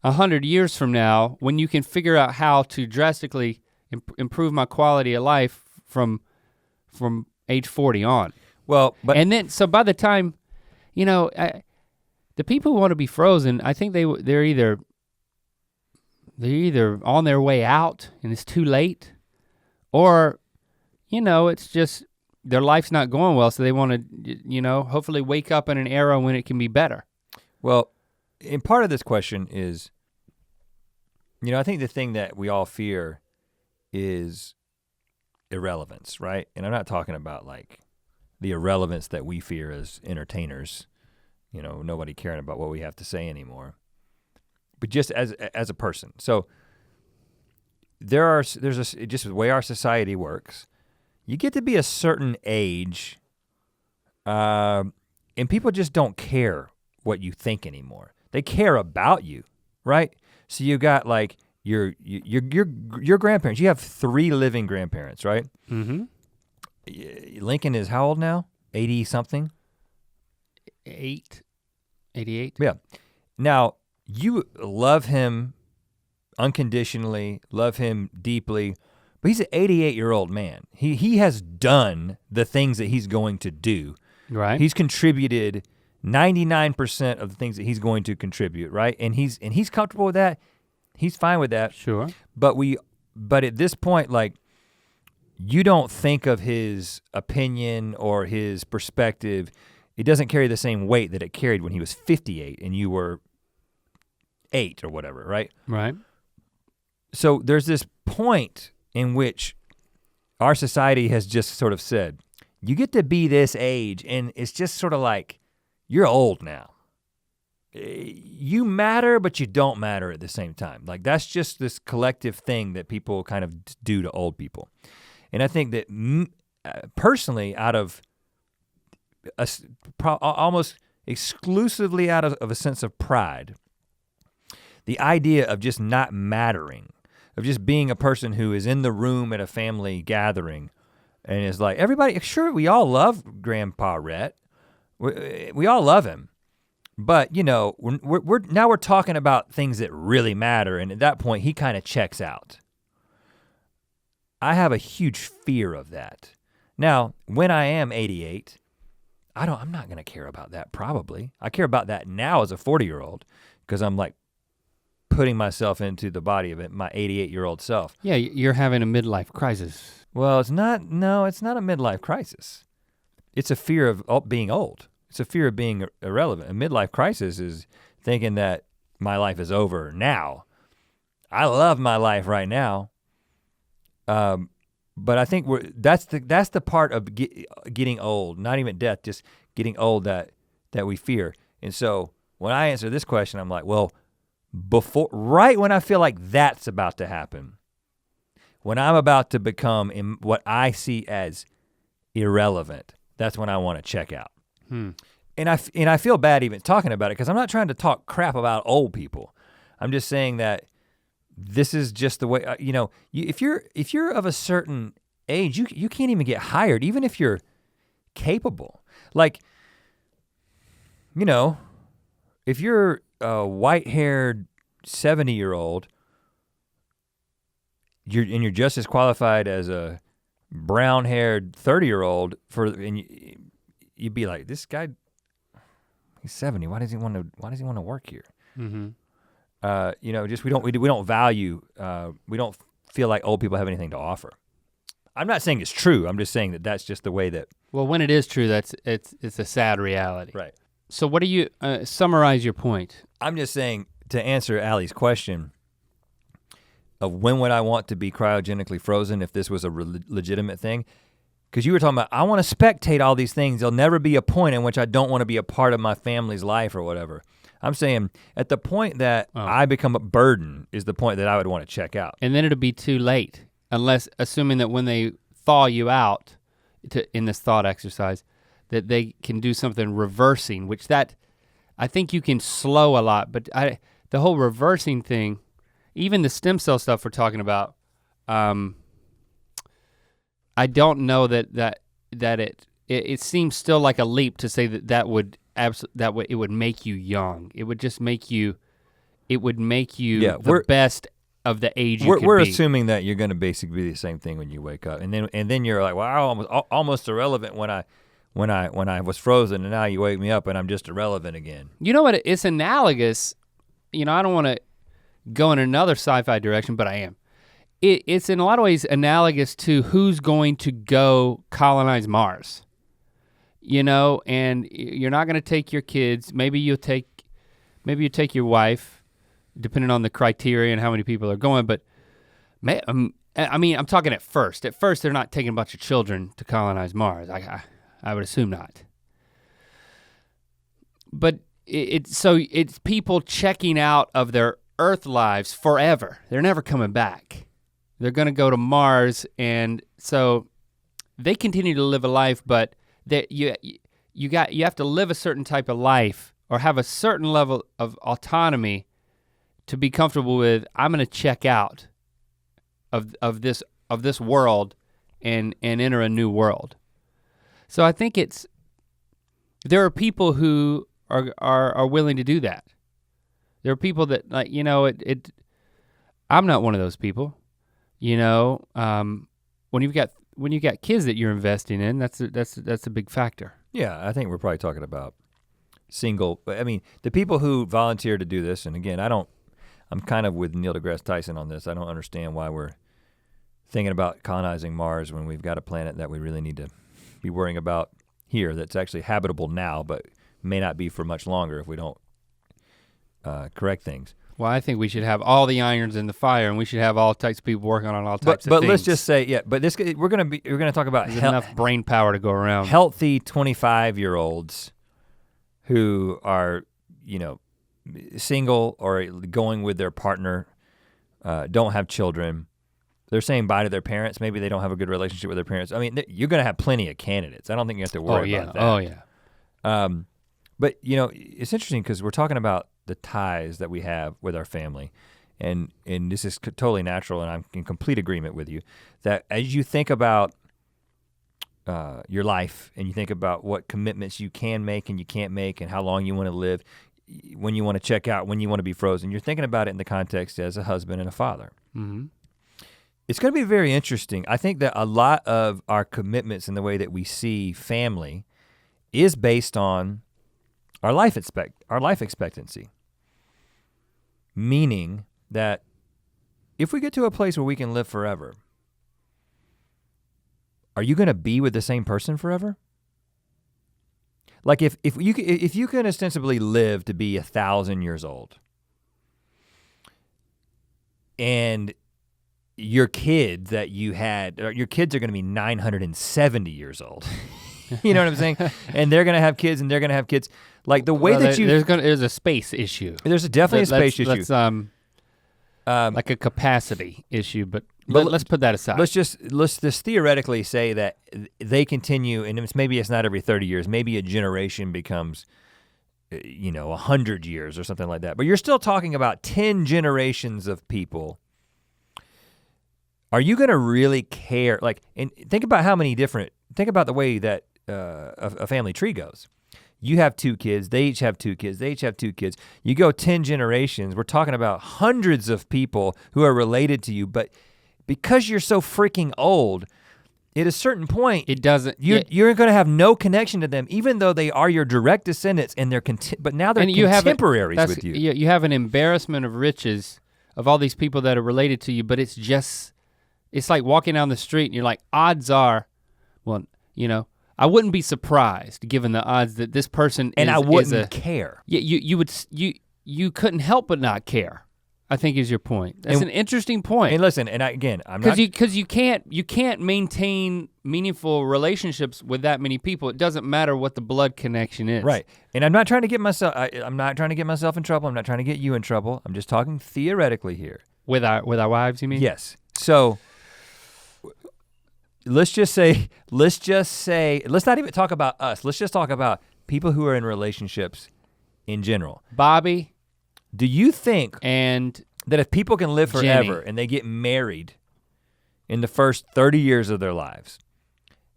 100 years from now when you can figure out how to drastically improve my quality of life from age 40 on. Well, but and then so by the time, the people who want to be frozen, I think they're either on their way out and it's too late, or it's just their life's not going well, so they want to hopefully wake up in an era when it can be better. Well, and part of this question is, I think the thing that we all fear is irrelevance, right? And I'm not talking about like the irrelevance that we fear as entertainers, nobody caring about what we have to say anymore, but just as a person. So there's just the way our society works. You get to be a certain age, and people just don't care what you think anymore. They care about you, right? So you got like your grandparents. You have 3 living grandparents, right? Mm-hmm. Lincoln is how old now? 80 something? 88. Yeah. Now, you love him unconditionally, love him deeply, but he's an 88-year-old man. He has done the things that he's going to do. Right. He's contributed 99% of the things that he's going to contribute, right? And he's comfortable with that. He's fine with that. Sure. But at this point, like, you don't think of his opinion or his perspective. It doesn't carry the same weight that it carried when he was 58 and you were 8 or whatever, right? Right. So there's this point in which our society has just sort of said, you get to be this age, and it's just sort of like, you're old now. You matter, but you don't matter at the same time. Like, that's just this collective thing that people kind of do to old people. And I think that personally, out of almost exclusively out of a sense of pride, the idea of just not mattering, of just being a person who is in the room at a family gathering and is like, everybody, sure, we all love Grandpa Rhett. We all love him. But we're talking about things that really matter, and at that point he kind of checks out. I have a huge fear of that. Now, when I am 88, I'm not gonna care about that probably. I care about that now as a 40-year-old because I'm like putting myself into the body of my 88-year-old self. Yeah, you're having a midlife crisis. Well, it's not a midlife crisis. It's a fear of being old. It's a fear of being irrelevant. A midlife crisis is thinking that my life is over now. I love my life right now. But I think that's the part of getting old, not even death, just getting old that we fear. And so when I answer this question, I'm like, well, right when I feel like that's about to happen, when I'm about to become what I see as irrelevant, that's when I want to check out. And I feel bad even talking about it because I'm not trying to talk crap about old people. I'm just saying that this is just the way, if you're of a certain age, you can't even get hired, even if you're capable. Like, if you're a white-haired 70-year-old, you're just as qualified as a brown-haired 30-year-old you'd be like, this guy, he's 70. Why does he want to work here? Mm-hmm. Just we don't value. We don't feel like old people have anything to offer. I'm not saying it's true. I'm just saying that that's just the way that. Well, when it is true, it's a sad reality. Right. So what do you summarize your point? I'm just saying to answer Allie's question of when would I want to be cryogenically frozen if this was a legitimate thing. Because you were talking about, I want to spectate all these things. There'll never be a point in which I don't want to be a part of my family's life or whatever. I'm saying at the point that I become a burden is the point that I would want to check out. And then it'll be too late, assuming that when they thaw you out in this thought exercise, that they can do something reversing, which I think you can slow a lot, but the whole reversing thing, even the stem cell stuff we're talking about, I don't know that it seems still like a leap to say that would it would make you young. It would just make you. It would make you the best of the age you could be. We're assuming that you're gonna basically be the same thing when you wake up, and then you're like, wow, I was almost irrelevant when I was frozen, and now you wake me up and I'm just irrelevant again. You know what? It's analogous. I don't want to go in another sci-fi direction, but I am. It's in a lot of ways analogous to who's going to go colonize Mars. And you're not gonna take your kids. Maybe you take your wife, depending on the criteria and how many people are going, but I'm talking at first. At first, they're not taking a bunch of children to colonize Mars. I would assume not. But it's people checking out of their Earth lives forever. They're never coming back. They're gonna go to Mars, and so they continue to live a life, but you have to live a certain type of life or have a certain level of autonomy to be comfortable with. I'm gonna check out of this world and enter a new world. So I think there are people who are willing to do that. There are people that I'm not one of those people. When you've got kids that you're investing in, that's a big factor. Yeah, I think we're probably talking about the people who volunteer to do this, and again, I'm kind of with Neil deGrasse Tyson on this. I don't understand why we're thinking about colonizing Mars when we've got a planet that we really need to be worrying about here that's actually habitable now, but may not be for much longer if we don't correct things. Well, I think we should have all the irons in the fire, and we should have all types of people working on all types of things. But let's just say, but we're gonna talk about enough brain power to go around. Healthy 25-year-olds who are, single or going with their partner, don't have children. They're saying bye to their parents. Maybe they don't have a good relationship with their parents. I mean, you're gonna have plenty of candidates. I don't think you have to worry about that. Oh yeah. But it's interesting because we're talking about the ties that we have with our family, and this is totally natural, and I'm in complete agreement with you that as you think about your life and you think about what commitments you can make and you can't make and how long you want to live, when you want to check out, when you want to be frozen, you're thinking about it in the context as a husband and a father. Mm-hmm. It's gonna be very interesting. I think that a lot of our commitments in the way that we see family is based on our life expectancy. Meaning that if we get to a place where we can live forever, are you gonna be with the same person forever? Like if you can ostensibly live to be 1,000 years old, and your kids that you had, your kids are gonna be 970 years old. You know what I'm saying? And they're gonna have kids, and they're gonna have kids. Like the way that there's a space issue. There's definitely a space issue. That's like a capacity issue, but let's put that aside. Let's just theoretically say that they continue, and maybe it's not every 30 years. Maybe a generation becomes, 100 years or something like that. But you're still talking about 10 generations of people. Are you gonna really care? And think about the way that a family tree goes. You have 2 kids, they each have 2 kids, they each have 2 kids. You go 10 generations, we're talking about hundreds of people who are related to you, but because you're so freaking old, at a certain point, you're gonna have no connection to them, even though they are your direct descendants and but now they're contemporaries with you. You have an embarrassment of riches of all these people that are related to you, but it's like walking down the street and you're like, odds are, I wouldn't be surprised given the odds that this person I wouldn't care. You couldn't help but not care, I think is your point. That's an interesting point. And listen, I'm not. Because you can't maintain meaningful relationships with that many people. It doesn't matter what the blood connection is. Right, and I'm not trying to get myself in trouble. I'm not trying to get you in trouble. I'm just talking theoretically here. With our wives, you mean? Yes, so. Let's not even talk about us. Let's just talk about people who are in relationships in general. Bobby. Do you think that if people can live forever Jenny, and they get married in the first 30 years of their lives,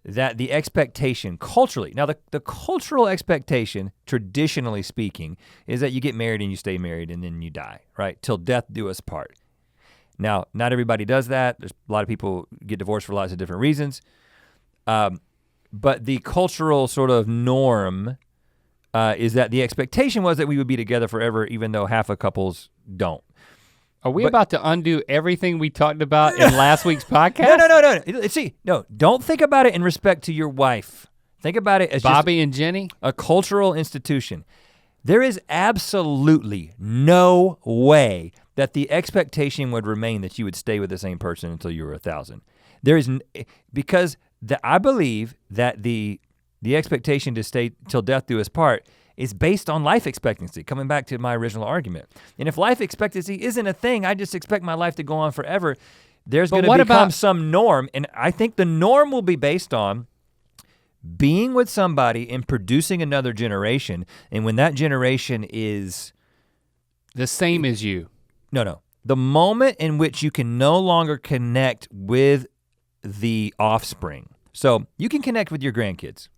that the expectation culturally, now the cultural expectation, traditionally speaking, is that you get married and you stay married and then you die, right? Till death do us part. Now, not everybody does that. There's a lot of people get divorced for lots of different reasons. But the cultural sort of norm is that the expectation was that we would be together forever, even though half of couples don't. Are we about to undo everything we talked about in last week's podcast? No. See, no, don't think about it in respect to your wife. Think about it as Bobby and Jenny? A cultural institution. There is absolutely no way that the expectation would remain that you would stay with the same person until you were 1,000. There is, because I believe that the expectation to stay till death do us part is based on life expectancy, coming back to my original argument. And if life expectancy isn't a thing, I just expect my life to go on forever, there's gonna become some norm, and I think the norm will be based on being with somebody and producing another generation, and when that generation is the same as you. No. The moment in which you can no longer connect with the offspring. So you can connect with your grandkids,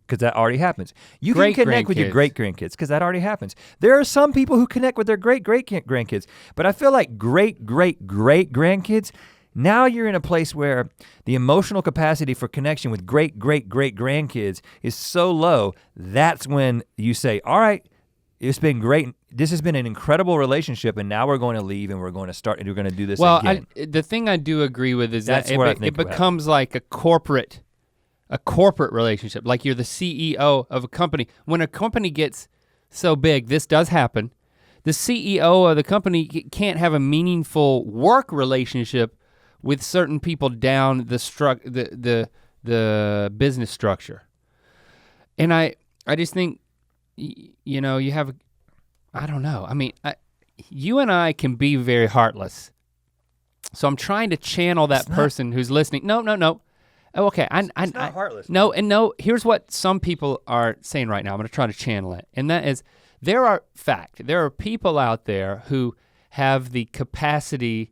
because that already happens. You can connect with your great-grandkids, because that already happens. There are some people who connect with their great-great-grandkids, but I feel like great-great-great-grandkids, now you're in a place where the emotional capacity for connection with great-great-great-grandkids is so low, that's when you say, all right, it's been great. This has been an incredible relationship, and now we're going to leave and we're going to start and we're going to do this again. Well, the thing I do agree with is that it becomes like a corporate relationship. Like you're the CEO of a company. When a company gets so big, this does happen. The CEO of the company can't have a meaningful work relationship with certain people down the business structure. And I just think, you know, you have, I don't know. I mean, you and I can be very heartless. So I'm trying to channel that person who's listening. No. Oh, okay, it's not heartless. No, here's what some people are saying right now. I'm gonna try to channel it. And that is, there are people out there who have the capacity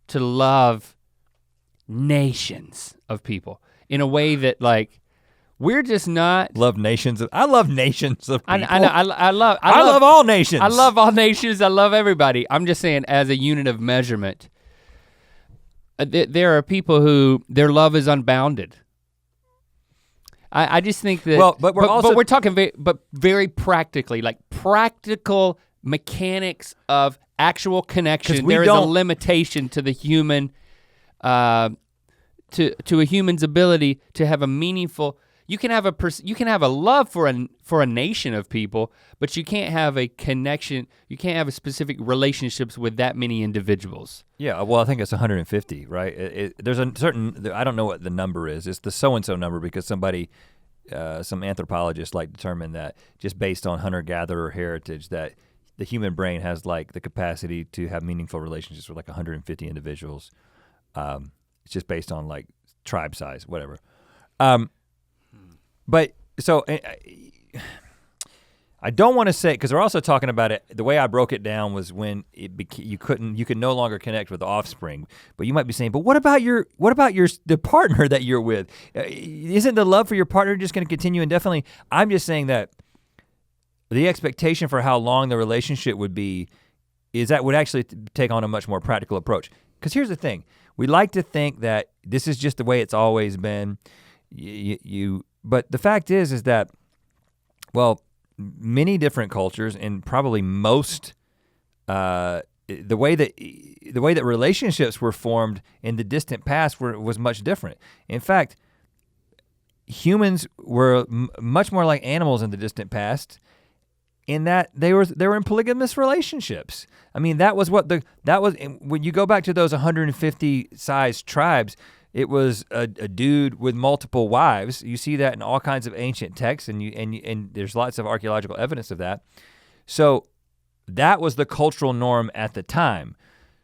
to love nations of people in a way that like, we're just not. I love nations of people. I love all nations. I love all nations, I love everybody. I'm just saying as a unit of measurement, there are people who their love is unbounded. I just think that, well, but we're talking very practically, like practical mechanics of actual connection. There is a limitation to the human, to a human's ability to have a meaningful. You can have a love for a nation of people, but you can't have a connection. You can't have a specific relationships with that many individuals. Yeah, well, I think it's 150, right? There's a certain, I don't know what the number is. It's the so-and-so number because somebody, some anthropologists like determined that just based on hunter-gatherer heritage that the human brain has like the capacity to have meaningful relationships with like 150 individuals. It's just based on like tribe size, whatever. But so I don't want to say, because we're also talking about it, the way I broke it down was when you could no longer connect with the offspring. But you might be saying, but what about the partner that you're with? Isn't the love for your partner just going to continue indefinitely? I'm just saying that the expectation for how long the relationship would be is that would actually take on a much more practical approach. Because here's the thing, we like to think that this is just the way it's always been. But the fact is that, well, many different cultures and probably most, the way that relationships were formed in the distant past was much different. In fact, humans were much more like animals in the distant past, in that they were in polygamous relationships. I mean, that was when you go back to those 150 sized tribes. It was a dude with multiple wives. You see that in all kinds of ancient texts, and there's lots of archaeological evidence of that. So that was the cultural norm at the time.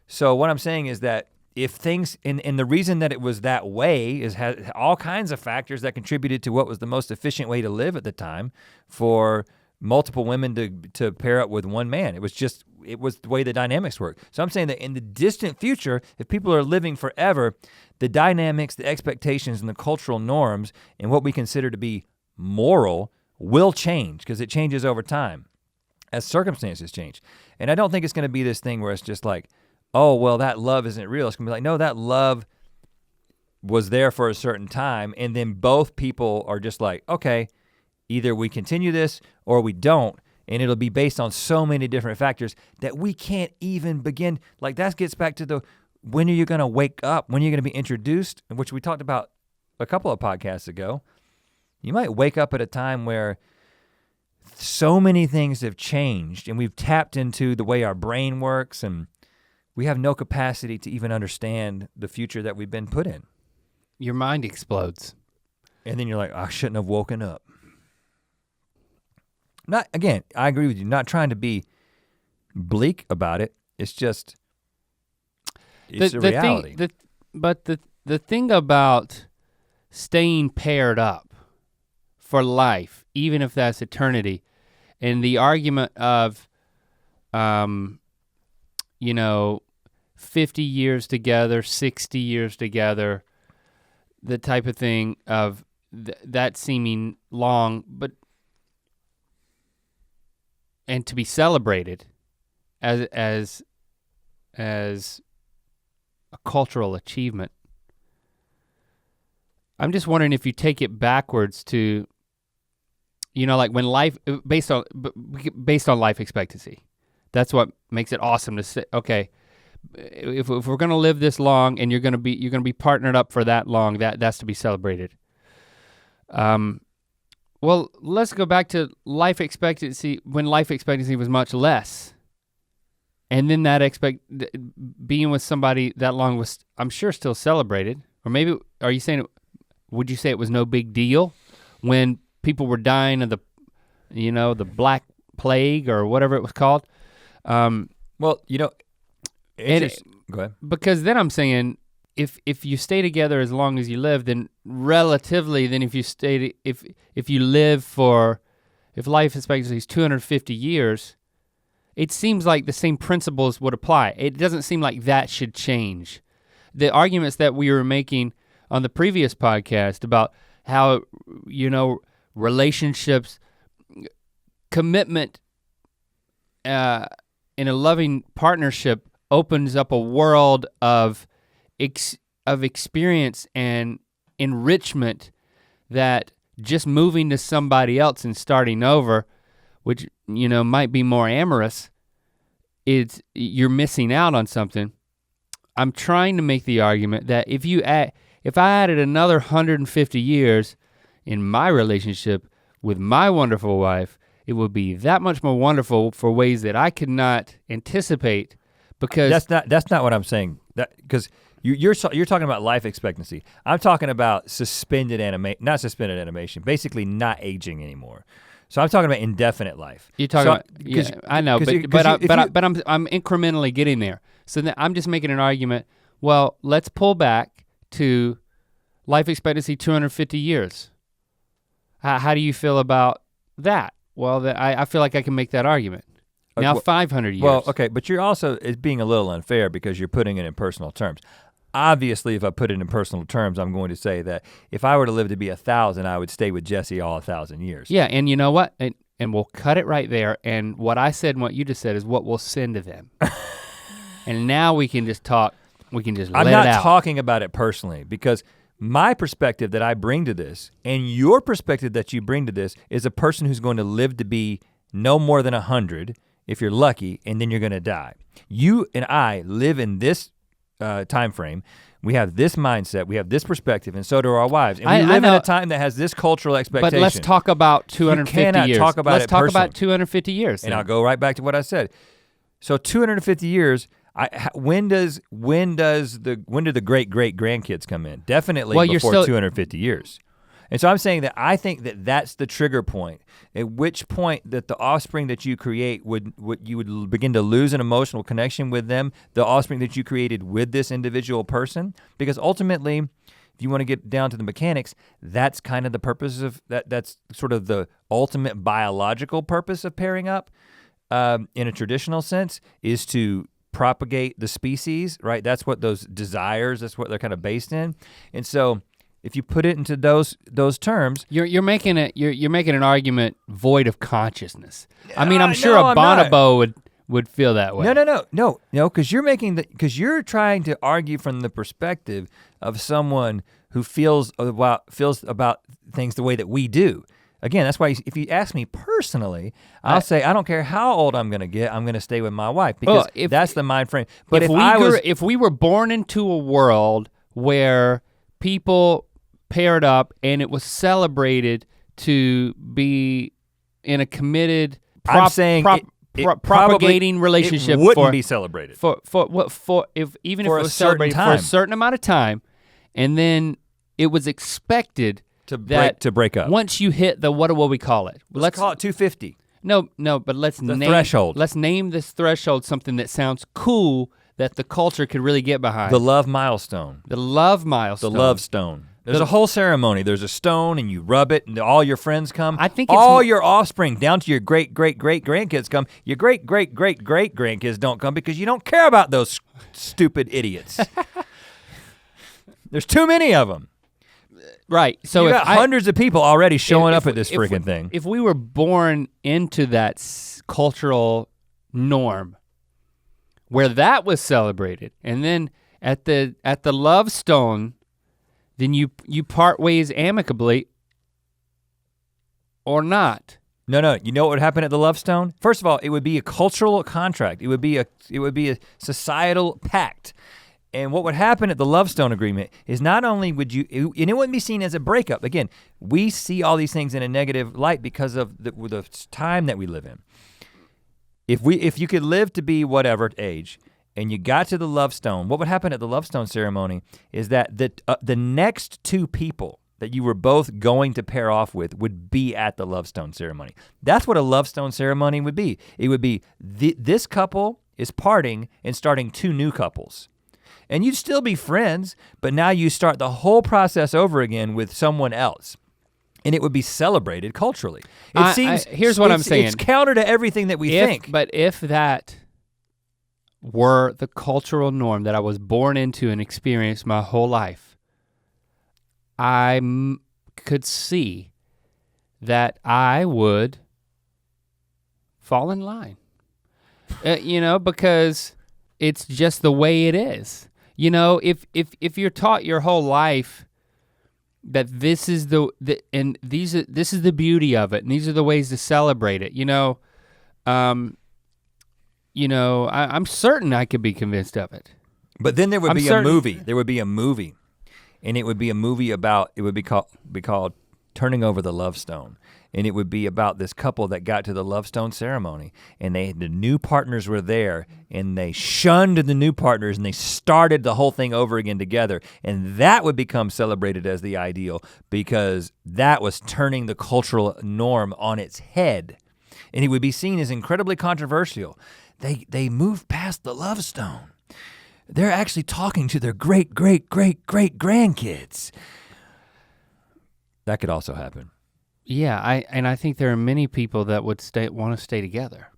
So what I'm saying is that if things, and the reason that it was that way had all kinds of factors that contributed to what was the most efficient way to live at the time for multiple women to pair up with one man. It was just it was the way the dynamics work. So I'm saying that in the distant future, if people are living forever, the dynamics, the expectations, and the cultural norms, and what we consider to be moral will change because it changes over time as circumstances change. And I don't think it's gonna be this thing where it's just like, oh, well, that love isn't real. It's gonna be like, no, that love was there for a certain time, and then both people are just like, okay, either we continue this or we don't, and it'll be based on so many different factors that we can't even begin. Like that gets back to the, when are you gonna wake up? When are you gonna be introduced? Which we talked about a couple of podcasts ago. You might wake up at a time where so many things have changed and we've tapped into the way our brain works and we have no capacity to even understand the future that we've been put in. Your mind explodes. And then you're like, I shouldn't have woken up. Not, again, I agree with you, not trying to be bleak about it. It's just, it's a reality. But the thing about staying paired up for life, even if that's eternity, and the argument of, 50 years together, 60 years together, the type of thing of that seeming long, and to be celebrated as a cultural achievement. I'm just wondering if you take it backwards to, like when life, based on life expectancy. That's what makes it awesome to say, okay, if we're gonna live this long and you're gonna be partnered up for that long, that's to be celebrated. Well, let's go back to life expectancy, when life expectancy was much less. And then being with somebody that long was, I'm sure, still celebrated. Or maybe, would you say it was no big deal when people were dying of the Black Plague or whatever it was called? Well, go ahead. Because then I'm saying, if you stay together as long as you live, then relatively, then if life expectancy is 250 years, it seems like the same principles would apply. It doesn't seem like that should change. The arguments that we were making on the previous podcast about how, relationships, commitment in a loving partnership opens up a world of experience and enrichment that just moving to somebody else and starting over, which might be more amorous, you're missing out on something. I'm trying to make the argument that if I added another 150 years in my relationship with my wonderful wife, it would be that much more wonderful for ways that I could not anticipate. Because that's not what I'm saying. Because you're talking about life expectancy. I'm talking about not suspended animation, basically not aging anymore. So I'm talking about indefinite life. You're talking about, I know, but I'm incrementally getting there. So then I'm just making an argument. Well, let's pull back to life expectancy 250 years. How do you feel about that? Well, I feel like I can make that argument. Now 500 years. Well, okay, but you're also being a little unfair because you're putting it in personal terms. Obviously, if I put it in personal terms, I'm going to say that if I were to live to be 1,000, I would stay with Jesse all 1,000 years. Yeah, and you know what? And we'll cut it right there. And what I said and what you just said is what we'll send to them. And now we can just talk. We can just let it out. I'm not talking about it personally because my perspective that I bring to this and your perspective that you bring to this is a person who's going to live to be no more than 100 if you're lucky, and then you're gonna die. You and I live in this time frame. We have this mindset, we have this perspective, and so do our wives. And we live in a time that has this cultural expectation. But let's talk about 250 years. You cannot talk about let's it talk personally. about 250 years. And I'll go right back to what I said. So 250 years, when do the great grandkids come in? Definitely before 250 years. And so I'm saying that I think that that's the trigger point, at which point that the offspring that you create you would begin to lose an emotional connection with them, the offspring that you created with this individual person, because ultimately, if you want to get down to the mechanics, that's kind of the purpose of that's sort of the ultimate biological purpose of pairing up. in a traditional sense is to propagate the species, right? That's what those desires, that's what they're kind of based in. And so if you put it into those terms, you're making an argument void of consciousness. I mean, I'm sure a bonobo would feel that way. No, because you're trying to argue from the perspective of someone who feels about things the way that we do. Again, that's why if you ask me personally, I'll say I don't care how old I'm gonna get, I'm gonna stay with my wife because that's the mind frame. But if we were born into a world where people paired up and it was celebrated to be in a committed propagating relationship, it wouldn't be celebrated if it was celebrated for a certain amount of time, and then it was expected to break up. Once you hit the what we call it? Let's call it 250. No, but let's name threshold. Let's name this threshold something that sounds cool that the culture could really get behind. The love milestone. The love milestone. The love stone. There's a whole ceremony. There's a stone and you rub it and all your friends come. I think all your offspring down to your great grandkids come. Your great grandkids don't come because you don't care about those stupid idiots. There's too many of them. Right, so you got hundreds of people already showing up at this freaking thing. If we were born into that cultural norm where that was celebrated, and then at the love stone, then you part ways amicably or not. No, you know what would happen at the love stone? First of all, it would be a cultural contract. It would be a societal pact. And what would happen at the love stone agreement is not only would you, and it wouldn't be seen as a breakup. Again, we see all these things in a negative light because of the time that we live in. If you could live to be whatever age, and you got to the love stone, what would happen at the love stone ceremony is that the next two people that you were both going to pair off with would be at the love stone ceremony. That's what a love stone ceremony would be. It would be this couple is parting and starting two new couples. And you'd still be friends, but now you start the whole process over again with someone else. And it would be celebrated culturally. Here's what I'm saying. It's counter to everything that we think. But if that were the cultural norm that I was born into and experienced my whole life, I could see that I would fall in line. Because it's just the way it is. If you're taught your whole life that this is this is the beauty of it, and these are the ways to celebrate it, I'm certain I could be convinced of it. But then there would be a movie. There would be a movie, and it would be a movie about. It would be called Turning Over the Love Stone. And it would be about this couple that got to the love stone ceremony, and the new partners were there, and they shunned the new partners, and they started the whole thing over again together. And that would become celebrated as the ideal because that was turning the cultural norm on its head. And it would be seen as incredibly controversial. They moved past the love stone. They're actually talking to their great grandkids. That could also happen. Yeah, I think there are many people that would want to stay together.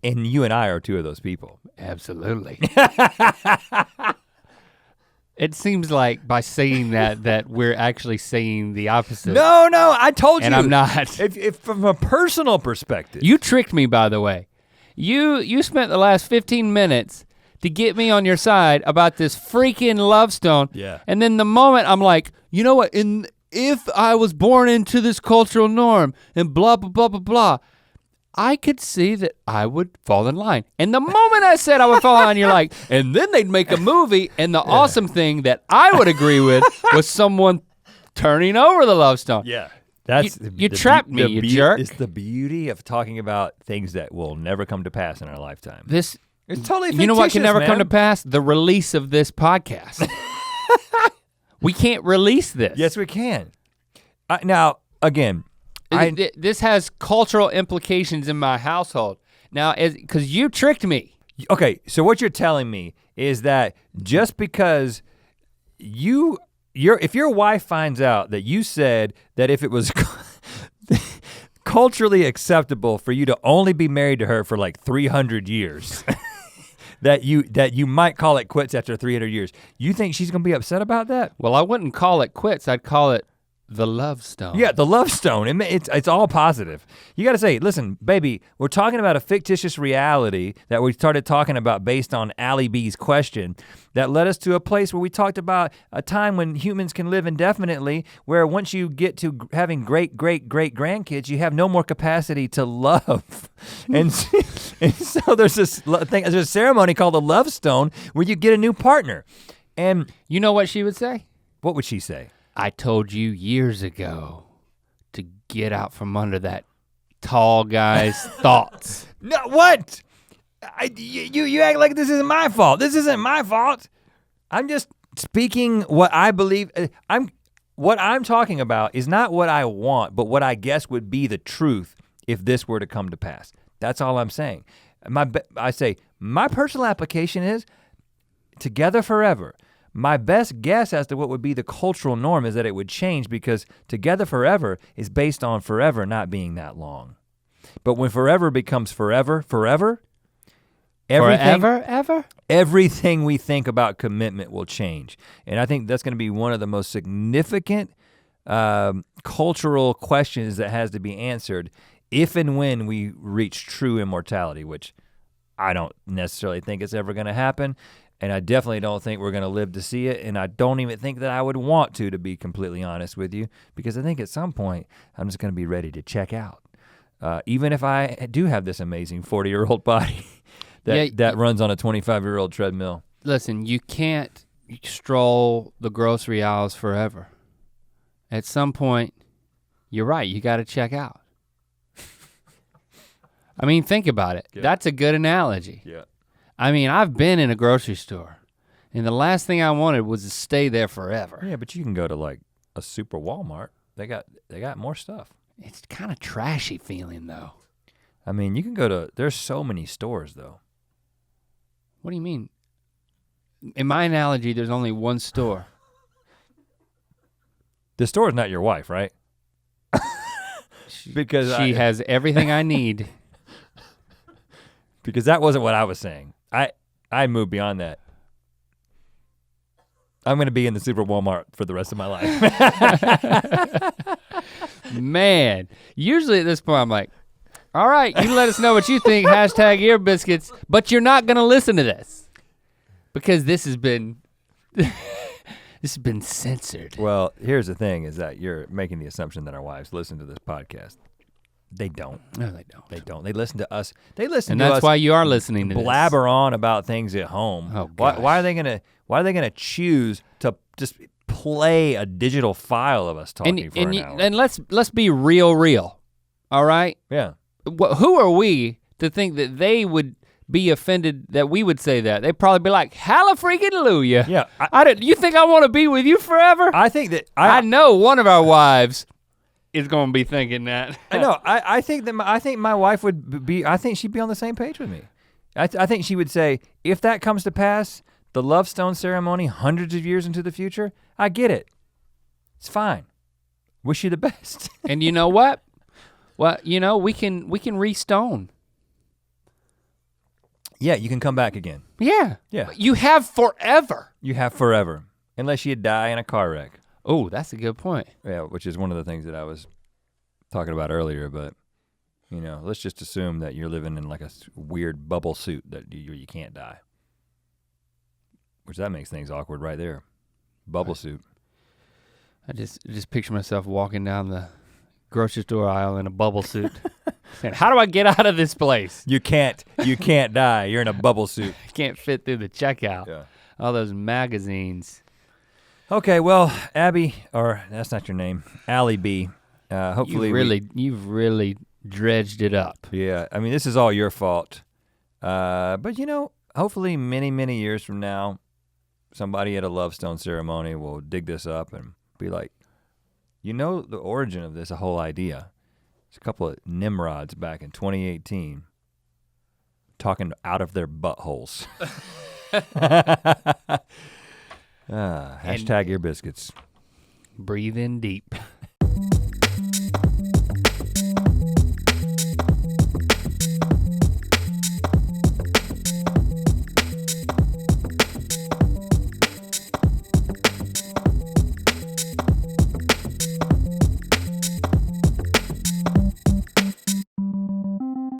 And you and I are two of those people. Absolutely. It seems like by saying that we're actually saying the opposite. No, I told you. And I'm not. If from a personal perspective. You tricked me, by the way. You spent the last 15 minutes to get me on your side about this freaking love stone. Yeah. And then the moment I'm like, you know what, if I was born into this cultural norm and blah, blah, blah, blah, blah, I could see that I would fall in line. And the moment I said I would fall in line, you're like, and then they'd make a movie, and the awesome thing that I would agree with was someone turning over the love stone. Yeah. You trapped me, you jerk. It's the beauty of talking about things that will never come to pass in our lifetime. It's totally fictitious, you know what can never man. come to pass? The release of this podcast. We can't release this. Yes, we can. Now, again, this has cultural implications in my household. Now, because you tricked me. Okay, so what you're telling me is that just because if your wife finds out that you said that if it was culturally acceptable for you to only be married to her for like 300 years. that you might call it quits after 300 years. You think she's gonna be upset about that? Well, I wouldn't call it quits. I'd call it the love stone. Yeah, the love stone. It's all positive. You gotta say, listen, baby, we're talking about a fictitious reality that we started talking about based on Allie B's question that led us to a place where we talked about a time when humans can live indefinitely, where once you get to having great grandkids, you have no more capacity to love. and so there's this thing, there's a ceremony called the love stone where you get a new partner. And you know what she would say? What would she say? I told you years ago to get out from under that tall guy's thoughts. No, what? You act like this isn't my fault. This isn't my fault. I'm just speaking what I believe. What I'm talking about is not what I want, but what I guess would be the truth if this were to come to pass. That's all I'm saying. I say my personal application is together forever. My best guess as to what would be the cultural norm is that it would change because together forever is based on forever not being that long. But when forever becomes forever, everything we think about commitment will change. And I think that's gonna be one of the most significant cultural questions that has to be answered if and when we reach true immortality, which I don't necessarily think it's ever gonna happen. And I definitely don't think we're gonna live to see it, and I don't even think that I would want to be completely honest with you, because I think at some point, I'm just gonna be ready to check out. Even if I do have this amazing 40-year-old body that runs on a 25-year-old treadmill. Listen, you can't stroll the grocery aisles forever. At some point, you're right, you gotta check out. I mean, think about it. Yeah. That's a good analogy. Yeah. I mean, I've been in a grocery store and the last thing I wanted was to stay there forever. Yeah, but you can go to like a super Walmart. They got more stuff. It's kind of trashy feeling though. I mean, you can go to, there's so many stores though. What do you mean? In my analogy, there's only one store. The store is not your wife, right? Because she has everything I need. Because that wasn't what I was saying. I moved beyond that. I'm gonna be in the Super Walmart for the rest of my life. Man, usually at this point I'm like, all right, you let us know what you think, hashtag ear biscuits, but you're not gonna listen to this. Because this has been censored. Well, here's the thing is that you're making the assumption that our wives listen to this podcast. They don't. No, they don't. They don't. They listen to us. They listen and to us. And that's why you are listening to blabber this. On about things at home. Oh, gosh. Why are they gonna choose to just play a digital file of us talking for an hour? And let's be real. All right? Yeah. Who are we to think that they would be offended that we would say that? They'd probably be like, hallelujah. Yeah. You think I want to be with you forever? I think that I know one of our wives is gonna be thinking that. I know. I think my wife would be. I think she'd be on the same page with me. I think she would say, if that comes to pass, the love stone ceremony, hundreds of years into the future, I get it. It's fine. Wish you the best. And you know what? Well, you know we can re-stone. Yeah, you can come back again. Yeah. Yeah. You have forever. You have forever, unless you die in a car wreck. Oh, that's a good point. Yeah, which is one of the things that I was talking about earlier, but you know, let's just assume that you're living in like a weird bubble suit that you can't die. Which that makes things awkward right there. Bubble suit. I just picture myself walking down the grocery store aisle in a bubble suit. Saying, how do I get out of this place? You can't die, you're in a bubble suit. You can't fit through the checkout. Yeah. All those magazines. Okay, well, Abby, or that's not your name, Allie B. Hopefully you've really dredged it up. Yeah, I mean, this is all your fault. But you know, hopefully many years from now, somebody at a love stone ceremony will dig this up and be like, you know the origin of this whole idea. It's a couple of Nimrods back in 2018 talking out of their buttholes. Hashtag ear biscuits. Breathe in deep.